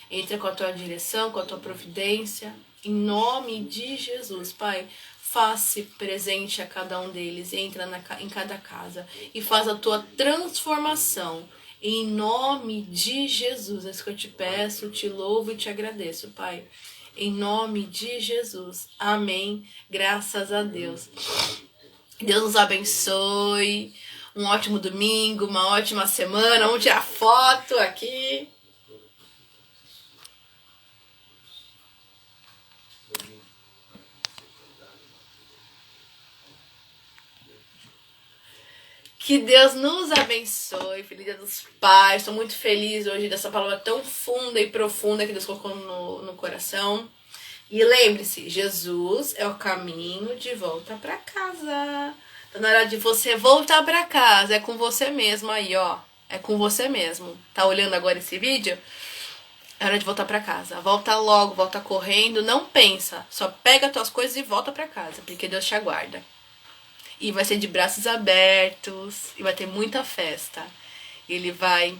Speaker 1: Entra com a tua direção, com a tua providência. Em nome de Jesus, Pai. Faça presente a cada um deles. Entra em cada casa. E faz a tua transformação. Em nome de Jesus. É isso que eu te peço, te louvo e te agradeço, Pai. Em nome de Jesus. Amém. Graças a Deus. Deus nos abençoe. Um ótimo domingo, uma ótima semana. Vamos tirar foto aqui. Que Deus nos abençoe. Feliz Dia dos Pais. Estou muito feliz hoje dessa palavra tão funda e profunda que Deus colocou no coração. E lembre-se, Jesus é o caminho de volta para casa. Então, na hora de você voltar para casa, é com você mesmo aí, ó. É com você mesmo. Tá olhando agora esse vídeo? É hora de voltar para casa. Volta logo, volta correndo. Não pensa. Só pega as tuas coisas e volta para casa, porque Deus te aguarda. E vai ser de braços abertos. E vai ter muita festa. Ele vai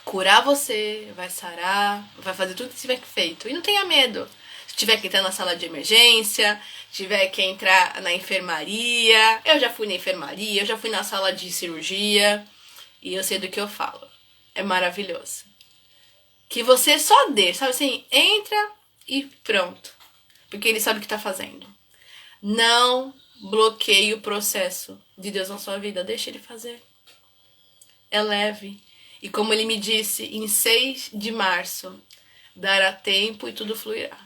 Speaker 1: curar você, vai sarar, vai fazer tudo que tiver feito. E não tenha medo. Se tiver que entrar na sala de emergência, tiver que entrar na enfermaria. Eu já fui na enfermaria, eu já fui na sala de cirurgia. E eu sei do que eu falo. É maravilhoso. Que você só dê, sabe assim, entra e pronto. Porque ele sabe o que tá fazendo. Não bloqueie o processo de Deus na sua vida. Deixa ele fazer. É leve. E como ele me disse, em 6 de março, dará tempo e tudo fluirá.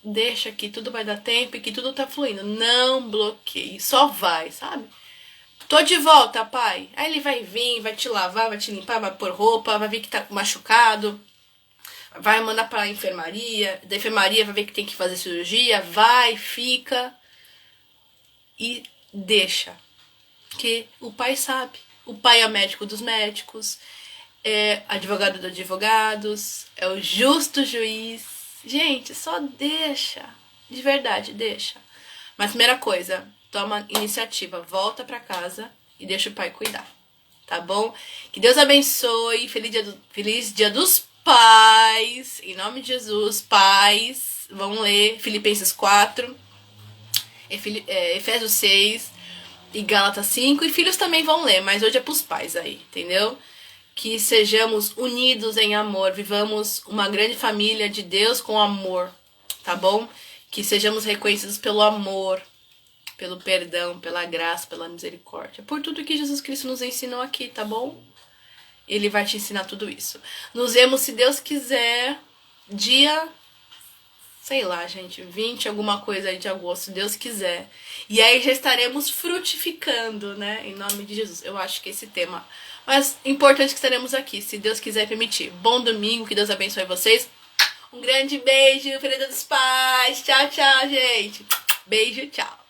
Speaker 1: Deixa que tudo vai dar tempo e que tudo tá fluindo. Não bloqueie. Só vai, sabe? Tô de volta, pai. Aí ele vai vir, vai te lavar, vai te limpar, vai pôr roupa, vai ver que tá machucado. Vai mandar pra enfermaria. Da enfermaria vai ver que tem que fazer cirurgia. Vai, fica. E deixa. Que o pai sabe. O pai é o médico dos médicos. É advogado dos advogados. É o justo juiz. Gente, só deixa. De verdade, deixa. Mas primeira coisa, toma iniciativa. Volta pra casa e deixa o pai cuidar. Tá bom? Que Deus abençoe. Feliz dia dos pais. Em nome de Jesus, pais. Vão ler Filipenses 4. Efésios 6 e Gálatas 5. E filhos também vão ler, mas hoje é pros pais aí, entendeu? Que sejamos unidos em amor. Vivamos uma grande família de Deus com amor. Tá bom? Que sejamos reconhecidos pelo amor, pelo perdão, pela graça, pela misericórdia. Por tudo que Jesus Cristo nos ensinou aqui, tá bom? Ele vai te ensinar tudo isso. Nos vemos, se Deus quiser, dia sei lá, gente, 20 alguma coisa aí de agosto, se Deus quiser. E aí já estaremos frutificando, né? Em nome de Jesus. Eu acho que esse tema. Mas importante que estaremos aqui, se Deus quiser permitir. Bom domingo, que Deus abençoe vocês. Um grande beijo, Feliz Dia dos Pais. Tchau, tchau, gente. Beijo, tchau.